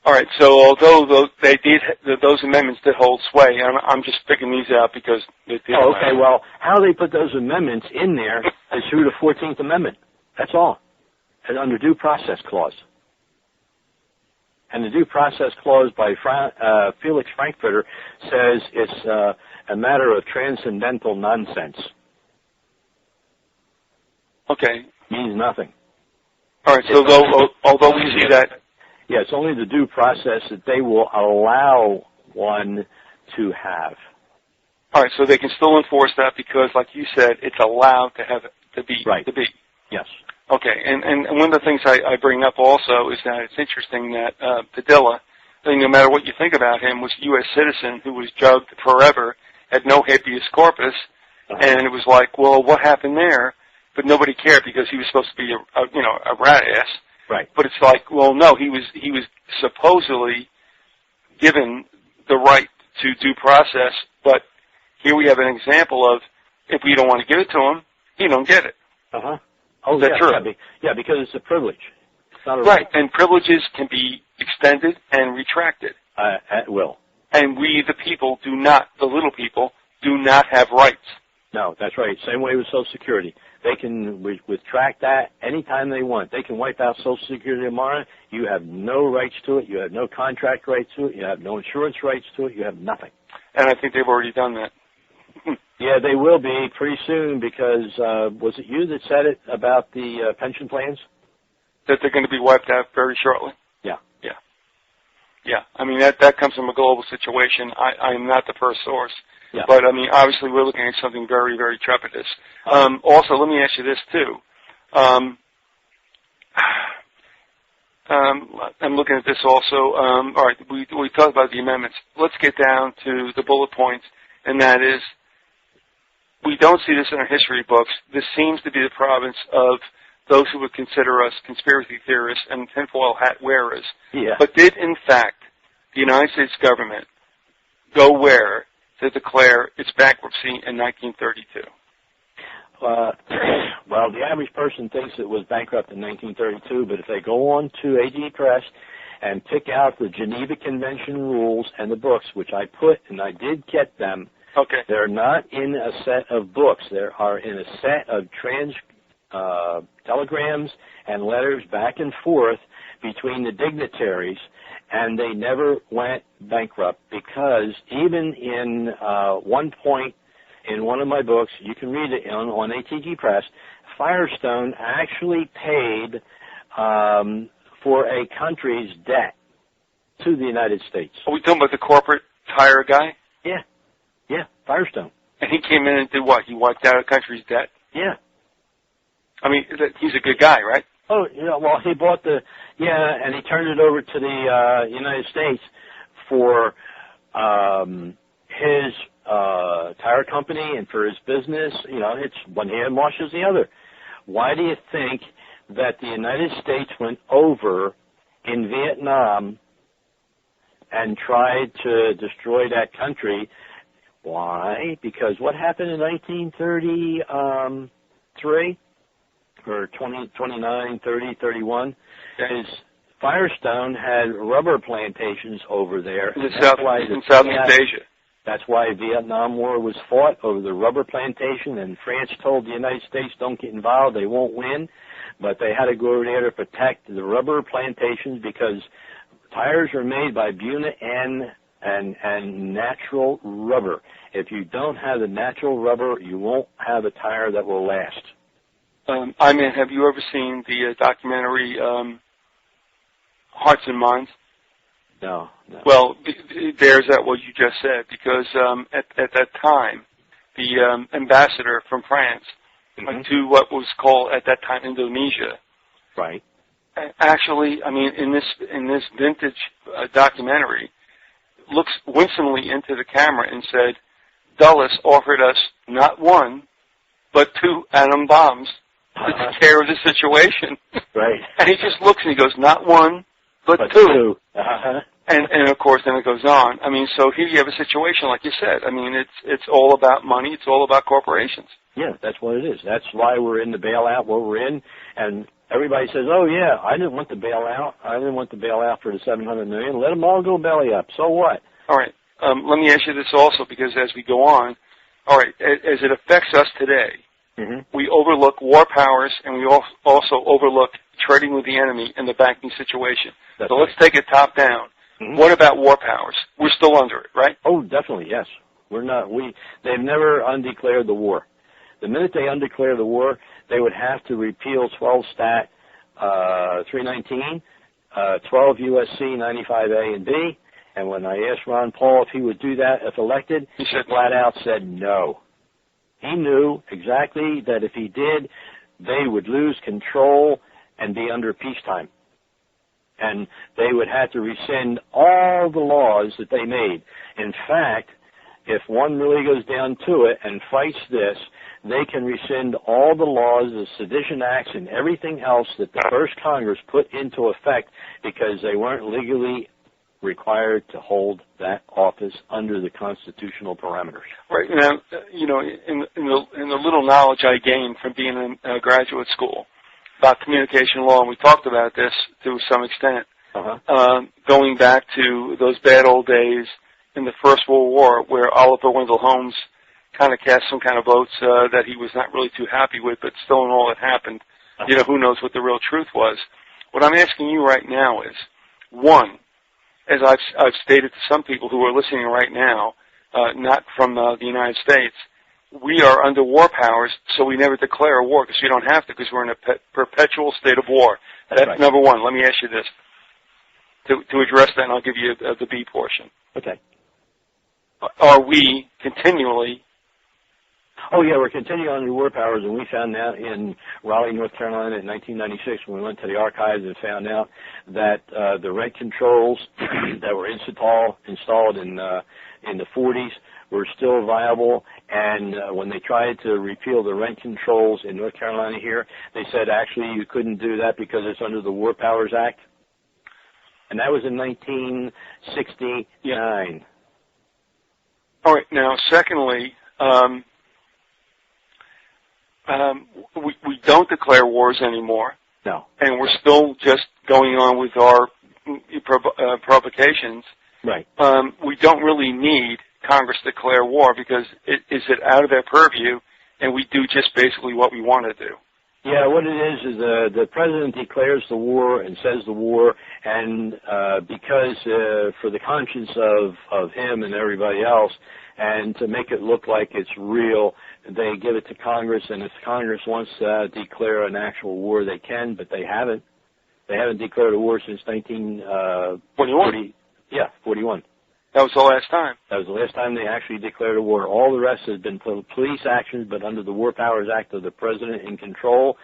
All right. So although those amendments did hold sway, I'm just picking these out because they did. Oh, okay. Well, how they put those amendments in there is through the 14th Amendment. That's all. And under due process clause. And the due process clause by Felix Frankfurter says it's a matter of transcendental nonsense. Okay. Means nothing. All right. So although we see that. Yeah, it's only the due process that they will allow one to have. All right. So they can still enforce that because, like you said, it's allowed to have to be. Right. To be. Yes. Okay, and one of the things I bring up also is that it's interesting that Padilla, no matter what you think about him, was a U.S. citizen who was drugged forever had no habeas corpus, and it was like, well, what happened there? But nobody cared because he was supposed to be a rat ass. Right. But it's like, well, no, he was supposedly given the right to due process, but here we have an example of if we don't want to give it to him, he don't get it. Uh-huh. Oh, Is that true? Because it's a privilege. It's not a right, and privileges can be extended and retracted. At will. And we, the people, the little people, do not have rights. No, that's right. Same way with Social Security. They can retract that anytime they want. They can wipe out Social Security tomorrow. You have no rights to it. You have no contract rights to it. You have no insurance rights to it. You have nothing. And I think they've already done that. Yeah, they will be pretty soon because, was it you that said it about the pension plans? That they're going to be wiped out very shortly? Yeah. Yeah. Yeah. I mean, that comes from a global situation. I am not the first source. Yeah. But, I mean, obviously we're looking at something very, very trepidous. Also, let me ask you this, too. I'm looking at this also. All right, we talked about the amendments. Let's get down to the bullet points, and that is, we don't see this in our history books. This seems to be the province of those who would consider us conspiracy theorists and tinfoil hat wearers. Yeah. But did, in fact, the United States government go where to declare its bankruptcy in 1932? Well, the average person thinks it was bankrupt in 1932, but if they go on to ATG Press and pick out the Geneva Convention rules and the books, which I put, and I did get them, okay, they're not in a set of books. They are in a set of telegrams and letters back and forth between the dignitaries, and they never went bankrupt because even in one point in one of my books, you can read it on ATG Press, Firestone actually paid for a country's debt to the United States. Are we talking about the corporate tire guy? Yeah, Firestone. And he came in and did what? He wiped out a country's debt? Yeah. I mean, he's a good guy, right? Oh, yeah, well, he bought and he turned it over to the United States for his tire company and for his business. You know, it's one hand washes the other. Why do you think that the United States went over in Vietnam and tried to destroy that country? Why? Because what happened in 1933 or 29, 30, 31 is Firestone had rubber plantations over there. In Southeast Asia. That's why Vietnam War was fought over the rubber plantation, and France told the United States, don't get involved, they won't win. But they had to go over there to protect the rubber plantations because tires are made by Buna and natural rubber. If you don't have the natural rubber, you won't have a tire that will last. I mean, have you ever seen the documentary Hearts and Minds? No. Well, there's that what you just said, because at that time, the ambassador from France went to what was called at that time Indonesia. Right. Actually, I mean, in this vintage documentary, looks winsomely into the camera and said, Dulles offered us not one, but 2 atom bombs to take care of the situation. Right. And he just looks and he goes, not one, but 2. Uh-huh. And of course, then it goes on. I mean, so here you have a situation, like you said. I mean, it's all about money. It's all about corporations. Yeah, that's what it is. That's why we're in the bailout, what we're in. And everybody says, oh, yeah, I didn't want the bailout. I didn't want the bailout for the $700 million. Let them all go belly up. So what? All right. Let me ask you this also, because as we go on, all right, as it affects us today, we overlook war powers, and we also overlook trading with the enemy in the banking situation. That's so let's take it top down. What about war powers? We're still under it, right? Oh, definitely, yes. We're not. They've never undeclared the war. The minute they undeclare the war, they would have to repeal 12 Stat 319, 12 USC 95A and B. And when I asked Ron Paul if he would do that if elected, he flat out said no. He knew exactly that if he did, they would lose control and be under peacetime. And they would have to rescind all the laws that they made. In fact, if one really goes down to it and fights this, they can rescind all the laws, the sedition acts, and everything else that the first Congress put into effect because they weren't legally required to hold that office under the constitutional parameters. Right. Now, in the little knowledge I gained from being in graduate school about communication law, and we talked about this to some extent, going back to those bad old days in the First World War where Oliver Wendell Holmes kind of cast some kind of votes that he was not really too happy with, but still in all that happened, who knows what the real truth was. What I'm asking you right now is, one, as I've stated to some people who are listening right now, not from the United States, we are under war powers, so we never declare a war because we don't have to because we're in a perpetual state of war. That's right. Number one. Let me ask you this. To address that, and I'll give you the B portion. Okay. Are we continually... Oh, yeah, we're continuing under war powers, and we found out in Raleigh, North Carolina in 1996 when we went to the archives and found out that the rent controls that were installed in the 40s were still viable, and when they tried to repeal the rent controls in North Carolina here, they said actually you couldn't do that because it's under the War Powers Act, and that was in 1969. Yeah. All right, now, secondly, we don't declare wars anymore. No. And we're still just going on with our provocations. Right. We don't really need Congress to declare war because is it out of their purview, and we do just basically what we want to do. Yeah, what it is the president declares the war and says the war, and because for the conscience of him and everybody else, and to make it look like it's real, they give it to Congress, and if Congress wants to declare an actual war, they can, but they haven't. They haven't declared a war since 1941. Yeah, 41. That was the last time. That was the last time they actually declared a war. All the rest has been police actions, but under the War Powers Act of the president in control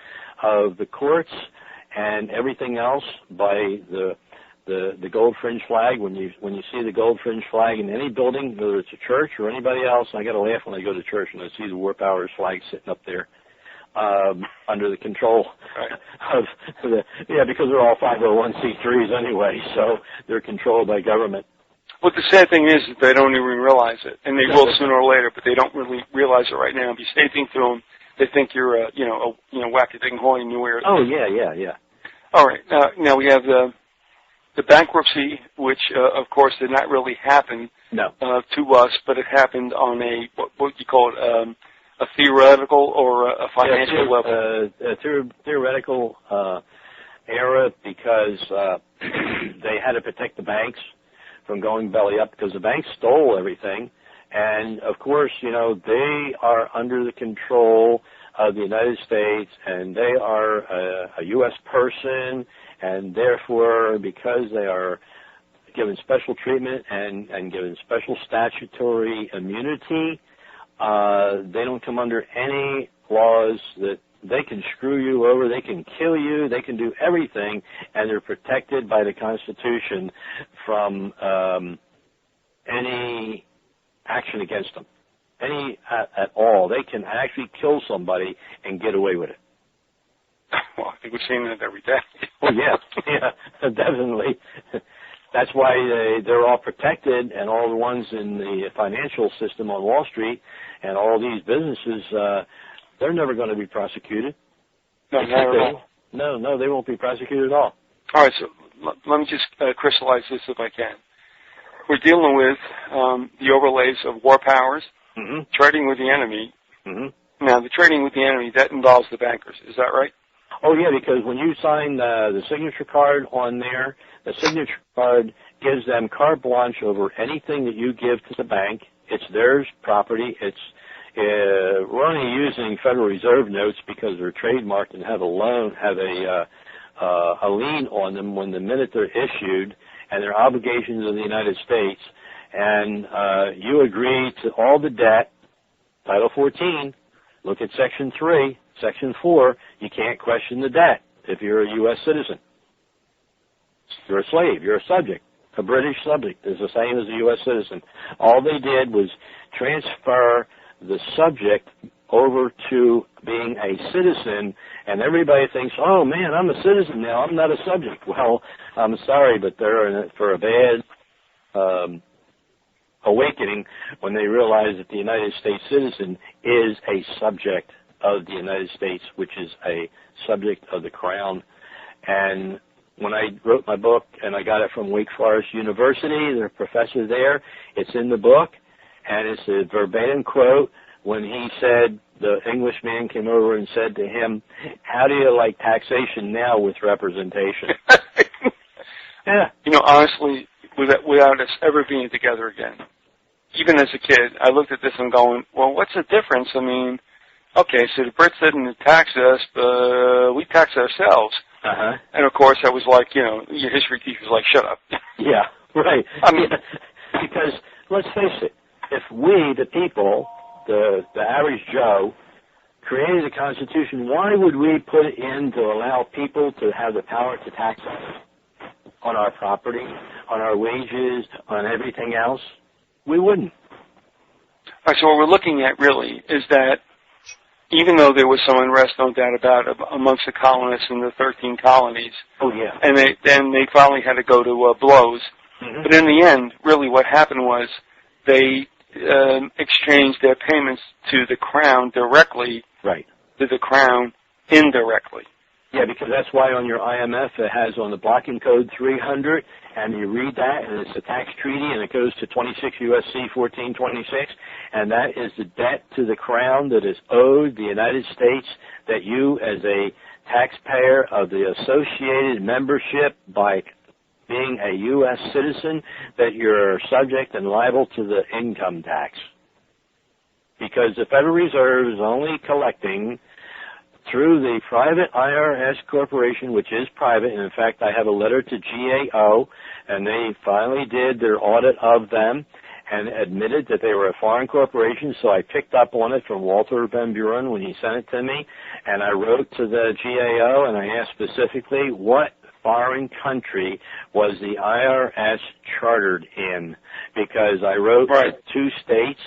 of the courts and everything else by the gold fringe flag. When you see the gold fringe flag in any building, whether it's a church or anybody else, I got to laugh when I go to church and I see the War Powers flag sitting up there under the control of because they're all 501c3s anyway, so they're controlled by government. Well, the sad thing is that they don't even realize it, and they will sooner or later, but they don't really realize it right now. If you say anything to them, they think you're a wacky-thing holy new era. Oh, yeah. All right. Now we have the bankruptcy, which, of course, did not really happen to us, but it happened on a, what you call it, a theoretical or a financial level? A theoretical era because they had to protect the banks from going belly up because the banks stole everything. And, of course, they are under the control of the United States, and they are a U.S. person, and therefore, because they are given special treatment and given special statutory immunity, they don't come under any laws that they can screw you over, they can kill you, they can do everything, and they're protected by the Constitution from any action against them, any at all. They can actually kill somebody and get away with it. Well, I think we're seeing that every day. Oh, yeah, definitely. That's why they're all protected, and all the ones in the financial system on Wall Street and all these businesses, they're never going to be prosecuted. No, not at all. No, they won't be prosecuted at all. All right, so let me just crystallize this if I can. We're dealing with the overlays of war powers, trading with the enemy. Mm-hmm. Now, the trading with the enemy, that involves the bankers. Is that right? Oh, yeah, because when you sign the signature card on there, the signature card gives them carte blanche over anything that you give to the bank. It's theirs property. We're only using Federal Reserve notes because they're trademarked and have a lien on them when the minute they're issued, and they're obligations of the United States. And you agree to all the debt. Title 14. Look at Section 3. Section 4. You can't question the debt if you're a U.S. citizen. You're a slave. You're a subject. a British subject, is the same as a U.S. citizen. All they did was transfer the subject over to being a citizen, and everybody thinks, oh man, I'm a citizen now, I'm not a subject. Well, I'm sorry, but they're in for a bad awakening when they realize that the United States citizen is a subject of the United States, which is a subject of the Crown. And when I wrote my book, and I got it from Wake Forest University, the professor there, it's in the book, and it's a verbatim quote when he said, the Englishman came over and said to him, how do you like taxation now with representation? Yeah. You know, honestly, without us ever being together again, even as a kid, I looked at this and going, well, what's the difference? I mean, okay, so the Brits didn't tax us, but we tax ourselves. Uh-huh. And, of course, that was like, you know, your history teacher was like, shut up. Yeah, right. I mean, because, let's face it, if we, the people, the average Joe, created a Constitution, why would we put it in to allow people to have the power to tax us on our property, on our wages, on everything else? We wouldn't. All right, so what we're looking at really is that even though there was some unrest, no doubt about it, amongst the colonists in the 13 colonies, oh yeah, and they finally had to go to blows. Mm-hmm. But in the end, really what happened was they exchanged their payments to the Crown directly, right, to the Crown indirectly. Yeah, because that's why on your IMF it has on the blocking code 300, and you read that, and it's a tax treaty, and it goes to 26 U.S.C. 1426, and that is the debt to the Crown that is owed the United States, that you, as a taxpayer of the associated membership by being a U.S. citizen, that you're subject and liable to the income tax. Because the Federal Reserve is only collecting through the private IRS corporation, which is private, and in fact I have a letter to GAO, and they finally did their audit of them and admitted that they were a foreign corporation, so I picked up on it from Walter Van Buren when he sent it to me, and I wrote to the GAO and I asked specifically what foreign country was the IRS chartered in, because I wrote to 2 states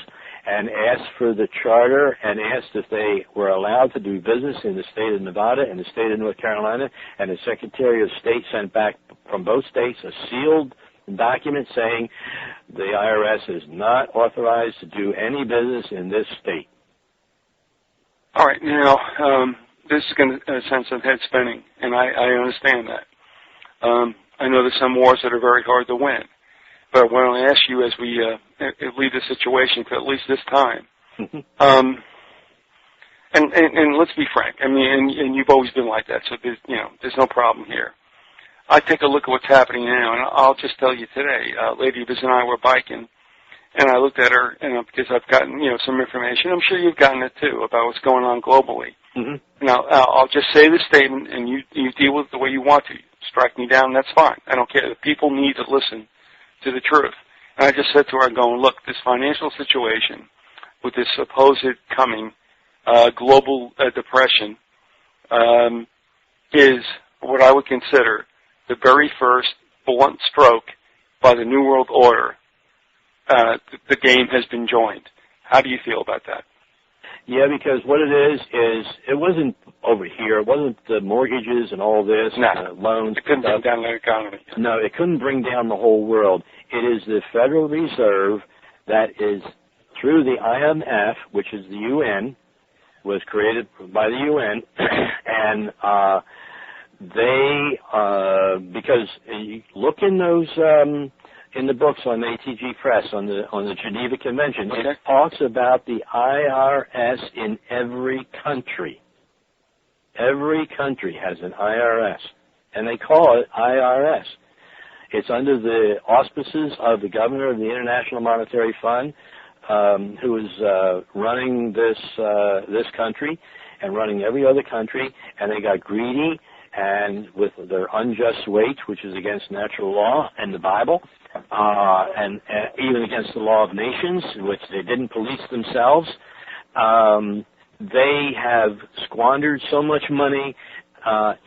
and asked for the charter and asked if they were allowed to do business in the state of Nevada and the state of North Carolina, and the Secretary of State sent back from both states a sealed document saying the IRS is not authorized to do any business in this state. All right, now, this is going to send some head spinning, and I understand that. I know there's some wars that are very hard to win. But what I want to ask you as we leave the situation for at least this time, and let's be frank. I mean, and you've always been like that, so there's no problem here. I take a look at what's happening now, and I'll just tell you today, Lady Biz and I were biking, and I looked at her, and because I've gotten some information, I'm sure you've gotten it too about what's going on globally. Mm-hmm. Now I'll just say this statement, and you deal with it the way you want to. Strike me down, that's fine. I don't care. The people need to listen to the truth. And I just said to her, going, look, this financial situation with this supposed coming global depression is what I would consider the very first blunt stroke by the New World Order. The game has been joined. How do you feel about that? Yeah, because what it is it wasn't over here. It wasn't the mortgages and all this, loans. It couldn't bring down the economy. No, it couldn't bring down the whole world. It is the Federal Reserve that is through the IMF, which is the UN, was created by the UN, and they, because you look in those, in the books on ATG Press, on the Geneva Convention, it talks about the IRS in every country. Every country has an IRS, and they call it IRS. It's under the auspices of the governor of the International Monetary Fund, who is running this country and running every other country, and they got greedy and with their unjust weight, which is against natural law and the Bible, and even against the law of nations, which they didn't police themselves. They have squandered so much money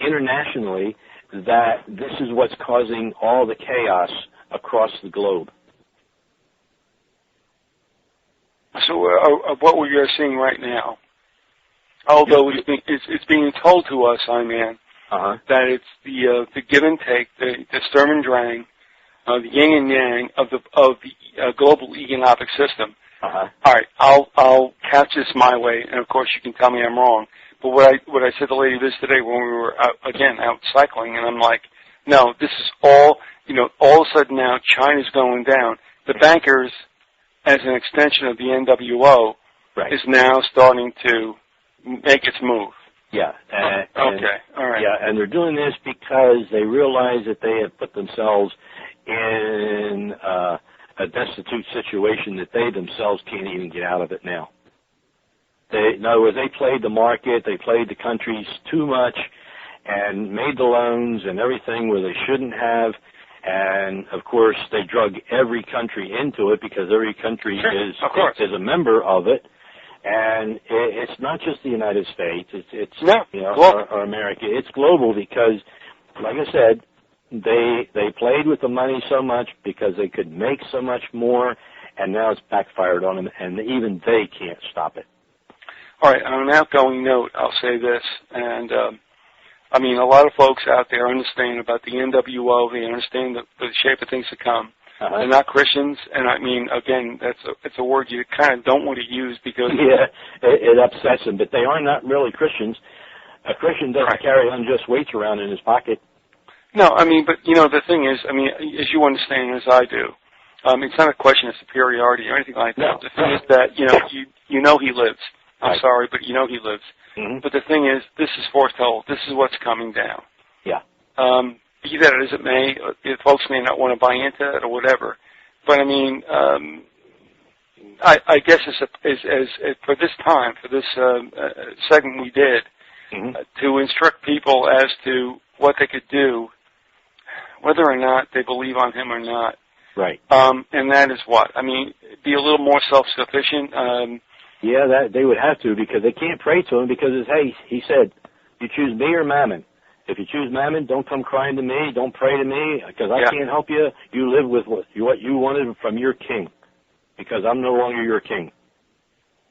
internationally that this is what's causing all the chaos across the globe. So what we are seeing right now, although it's being told to us, that it's the give and take, the Sturm and Drang, the yin and yang of the global economic system. All right, I'll couch this my way, and of course you can tell me I'm wrong. But what I said to the lady this today when we were out cycling, and I'm like, no, this is all all of a sudden now China's going down. The bankers, as an extension of the NWO, is now starting to make its move. Yeah. Okay. All right. Yeah, and they're doing this because they realize that they have put themselves in a destitute situation that they themselves can't even get out of it now. In other words, they played the market, they played the countries too much, and made the loans and everything where they shouldn't have. And, of course, they drug every country into it because every country is a member of it. And it's not just the United States. Or America. It's global because, like I said, they played with the money so much because they could make so much more, and now it's backfired on them, and even they can't stop it. All right. On an outgoing note, I'll say this, and a lot of folks out there understand about the NWO. They understand the shape of things to come. They're not Christians, and again, it's a word you kind of don't want to use because it upsets them. But they are not really Christians. A Christian doesn't carry unjust weights around in his pocket. No, but the thing is, as you understand as I do, it's not a question of superiority or anything like that. No. The thing is that you know he lives. I'm sorry, but you know he lives. Mm-hmm. But the thing is, this is foretold. This is what's coming down. Yeah. Be that as it may, folks may not want to buy into it or whatever. But I guess for this time, for this segment we did, to instruct people as to what they could do, whether or not they believe on him or not. Right. And that is what? Be a little more self-sufficient. That they would have to because they can't pray to him because he said, you choose me or Mammon. If you choose Mammon, don't come crying to me. Don't pray to me because I can't help you. You live with what you wanted from your king because I'm no longer your king.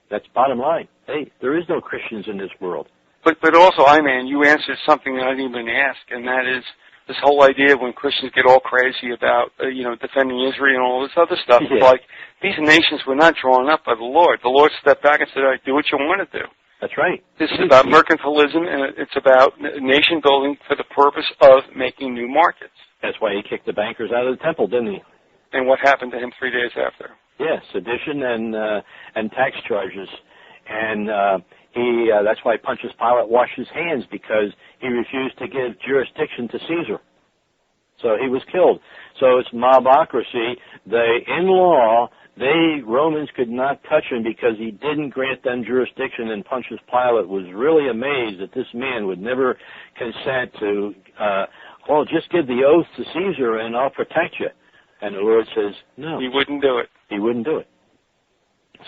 That's bottom line. Hey, there is no Christians in this world. But also, you answered something that I didn't even ask, and that is this whole idea when Christians get all crazy about, defending Israel and all this other stuff. Yeah. It's like, these nations were not drawn up by the Lord. The Lord stepped back and said, all right, do what you want to do. That's right. This is about mercantilism, and it's about nation building for the purpose of making new markets. That's why he kicked the bankers out of the temple, didn't he? And what happened to him 3 days after? Yeah, sedition and tax charges. And that's why Pontius Pilate washed his hands because he refused to give jurisdiction to Caesar. So he was killed. So it's mobocracy. In law, Romans could not touch him because he didn't grant them jurisdiction, and Pontius Pilate was really amazed that this man would never consent to, just give the oath to Caesar and I'll protect you. And the Lord says, no. He wouldn't do it. He wouldn't do it.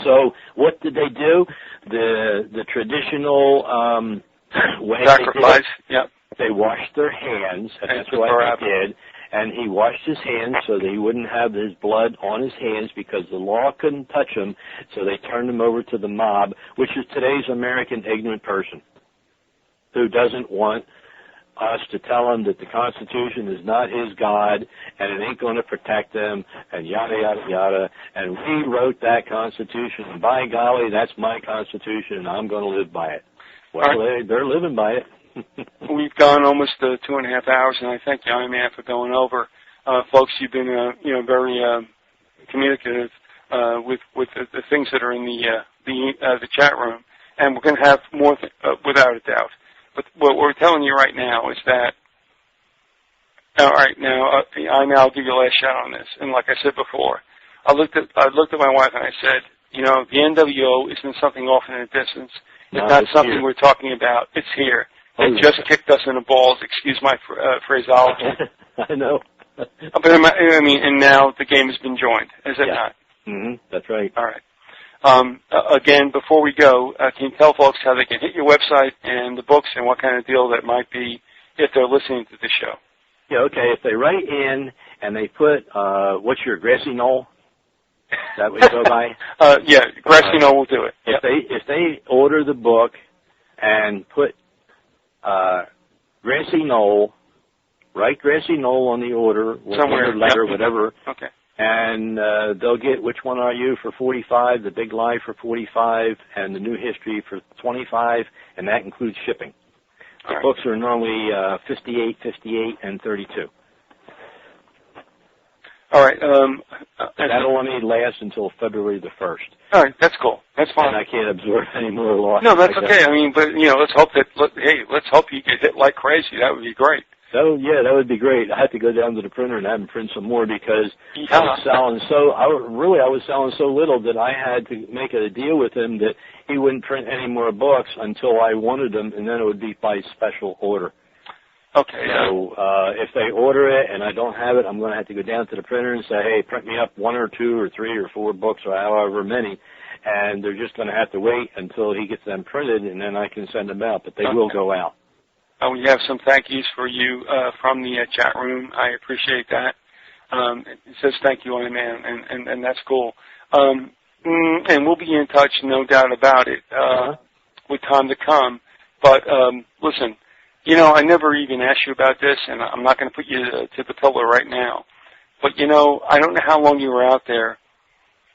So what did they do? The traditional way sacrifice. They washed their hands, and that's what he did. And he washed his hands so that he wouldn't have his blood on his hands because the law couldn't touch him. So they turned him over to the mob, which is today's American ignorant person who doesn't want us to tell him that the Constitution is not his God and it ain't going to protect them and yada, yada, yada. And we wrote that Constitution, and by golly, that's my Constitution, and I'm going to live by it. Well, they're living by it. We've gone almost 2.5 hours, and I thank you, Iron Man, for going over. Folks, you've been very communicative with the things that are in the chat room, and we're going to have more without a doubt. But what we're telling you right now is that. All right, now I'll give you a last shot on this. And like I said before, I looked at my wife and I said, the NWO isn't something off in the distance. It's not something here. We're talking about. It's here. It just kicked us in the balls. Excuse my phraseology. I know. But and now the game has been joined, is it not? Mm-hmm. That's right. All right. Again, before we go, can you tell folks how they can hit your website and the books and what kind of deal that might be if they're listening to the show? Yeah, okay. If they write in and they put, what's your grassy knoll? Is that what you go by? Yeah, grassy knoll will do it. Yep. If they order the book and put grassy knoll, write grassy knoll on the order, somewhere, letter, whatever. Okay. And they'll get which one are you for 45, the Big Lie for 45, and the New History for 25, and that includes shipping. The books are normally 58, 58, and 32. All right. That'll only last until February the 1st. All right, that's cool. That's fine. And I can't absorb any more loss. No, that's okay. I mean, but let's hope that. Let's hope you get hit like crazy. That would be great. So yeah, that would be great. I had to go down to the printer and have them print some more because I was selling I was selling so little that I had to make a deal with him that he wouldn't print any more books until I wanted them, and then it would be by special order. Okay. So if they order it and I don't have it, I'm going to have to go down to the printer and say, hey, print me up 1 or 2 or 3 or 4 books or however many, and they're just going to have to wait until he gets them printed, and then I can send them out. But they will go out. We have some thank yous for you from the chat room. I appreciate that. It says thank you on it, man, and that's cool. And we'll be in touch, no doubt about it, with time to come. But listen, I never even asked you about this, and I'm not going to put you to the pillow right now. But, I don't know how long you were out there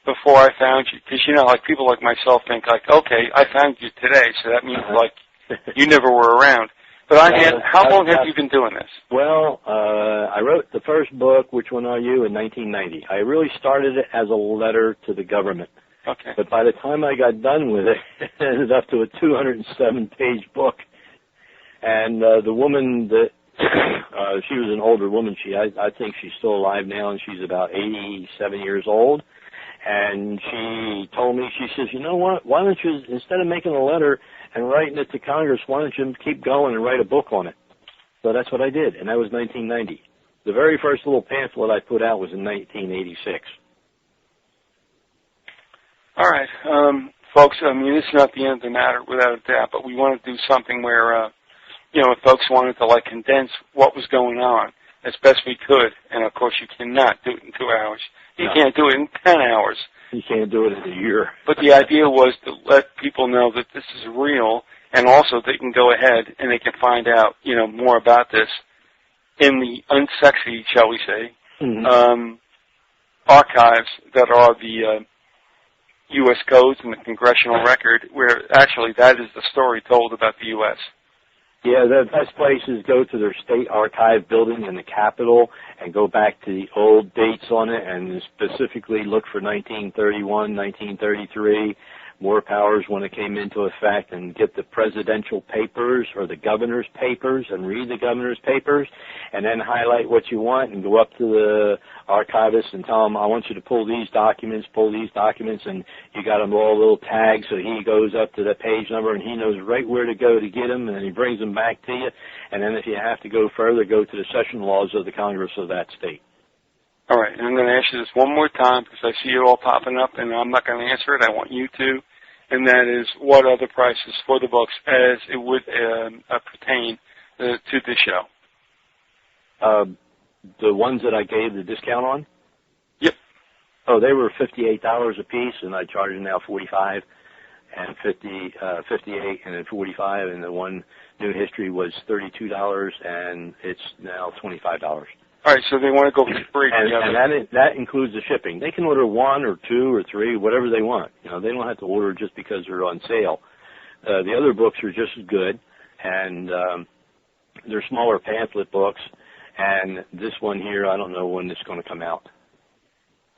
before I found you. Because, like people like myself think, like, okay, I found you today, so that means, like, you never were around. But how long have you been doing this? Well, I wrote the first book, Which One Are You, in 1990. I really started it as a letter to the government. Okay. But by the time I got done with it, it ended up to a 207-page book. And the woman that, she was an older woman. I think she's still alive now, and she's about 87 years old. And she told me, she says, you know what, why don't you, instead of making a letter and writing it to Congress, why don't you keep going and write a book on it? So that's what I did, and that was 1990. The very first little pamphlet I put out was in 1986. All right, folks, I mean, this is not the end of the matter without a doubt, but we want to do something where, if folks wanted to, like, condense what was going on as best we could, and, of course, you cannot do it in 2 hours. You can't do it in 10 hours. You can't do it in a year. But the idea was to let people know that this is real, and also they can go ahead and they can find out, more about this in the unsexy, shall we say, archives that are the U.S. codes and the congressional record, where actually that is the story told about the U.S. Yeah, the best place is go to their state archive building in the Capitol and go back to the old dates on it and specifically look for 1931, 1933, more powers when it came into effect, and get the presidential papers or the governor's papers and read the governor's papers, and then highlight what you want and go up to the archivist and tell him, I want you to pull these documents, and you got them all little tags, so he goes up to the page number and he knows right where to go to get them, and then he brings them back to you. And then if you have to go further, go to the session laws of the Congress of that state. All right, and I'm going to ask you this one more time because I see it all popping up, and I'm not going to answer it. I want you to. And that is, what are the prices for the books as it would pertain to the show? The ones that I gave the discount on? Yep. Oh, they were $58 a piece, and I charge them now $45 and $58 and then $45, and the one New History was $32, and it's now $25. All right, so they want to go for free. And that includes the shipping. They can order 1 or 2 or 3, whatever they want. They don't have to order just because they're on sale. The other books are just as good, and they're smaller pamphlet books. And this one here, I don't know when it's going to come out.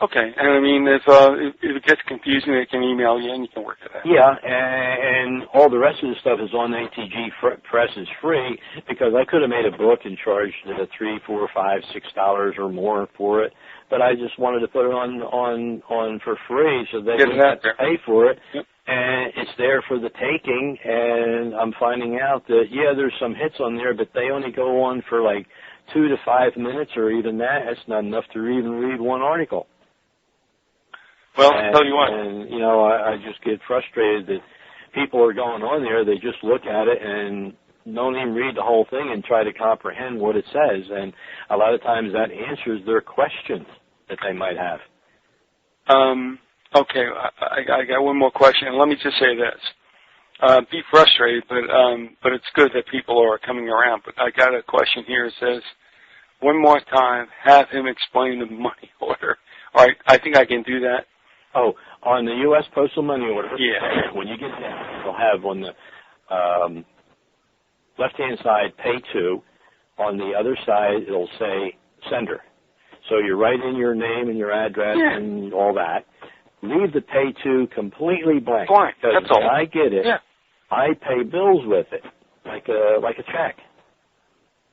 Okay, and I mean, if it gets confusing, they can email you and you can work it out. Yeah, and all the rest of the stuff is on ATG Press is free, because I could have made a book and charged $3, $4, $5, $6 or more for it, but I just wanted to put it on for free so they didn't have to pay for it. Yep. And it's there for the taking, and I'm finding out that, there's some hits on there, but they only go on for like 2 to 5 minutes, or even that. That's not enough to even read one article. Well, I'll tell you what. And, I just get frustrated that people are going on there, they just look at it, and don't even read the whole thing and try to comprehend what it says. And a lot of times that answers their questions that they might have. Okay, I got one more question. And let me just say this. Be frustrated, but it's good that people are coming around. But I got a question here. It says, one more time, have him explain the money order. All right, I think I can do that. Oh, on the U.S. Postal Money Order, yeah. When you get down, you'll have on the left-hand side, pay to. On the other side, it'll say sender. So you write in your name and your address and all that. Leave the pay to completely blank. Blank, that's all. When I get it, I pay bills with it, like a check.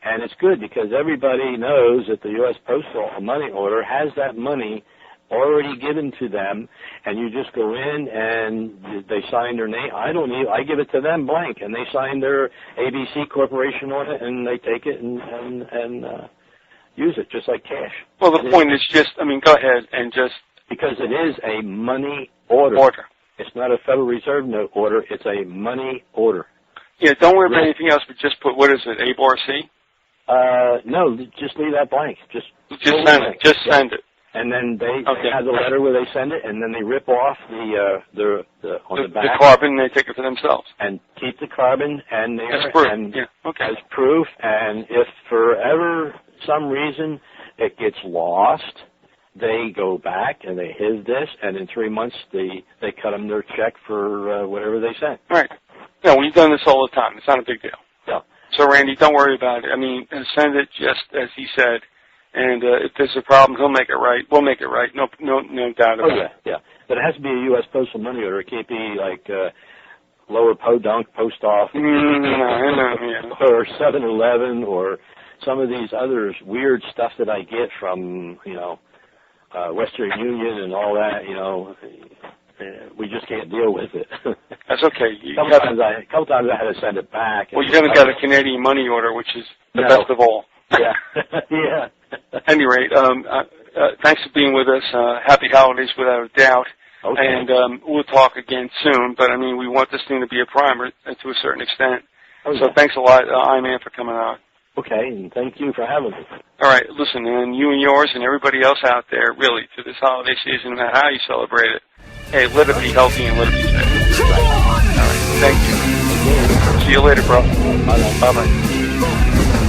And it's good because everybody knows that the U.S. Postal Money Order has that money already given to them, and you just go in and they sign their name. I give it to them blank, and they sign their ABC Corporation on it, and they take it and use it just like cash. Well, the point is just, go ahead and just... Because it is a money order. It's not a Federal Reserve note order. It's a money order. Yeah, don't worry about anything else, but just put, what is it, A, B, or C? No, just leave that blank. Just send it. Just send it. And then they have the letter where they send it, and then they rip off the back. The carbon, they take it for themselves. And keep the carbon and there as proof. And as proof. And if for ever some reason it gets lost, they go back and they hid this, and in 3 months they cut them their check for whatever they sent. Right. Yeah, we've done this all the time. It's not a big deal. Yeah. So, Randy, don't worry about it. Send it just as he said. And if there's a problem, he'll make it right. We'll make it right. No doubt about it. Yeah. But it has to be a U.S. Postal Money Order. It can't be like Lower Podunk Post Office or 7-Eleven or some of these others weird stuff that I get from, Western Union and all that, we just can't deal with it. That's okay. A couple times I had to send it back. Well, you haven't got a Canadian money order, which is the best of all. Yeah. Yeah. At any rate, thanks for being with us. Happy holidays without a doubt. Okay. And we'll talk again soon. But, we want this thing to be a primer to a certain extent. So thanks a lot, I-Man, for coming on. Okay, and thank you for having me. All right, listen, and you and yours and everybody else out there, really, to this holiday season, no matter how you celebrate it, hey, let it be healthy and let it be safe. All right, thank you. See you later, bro. Bye-bye.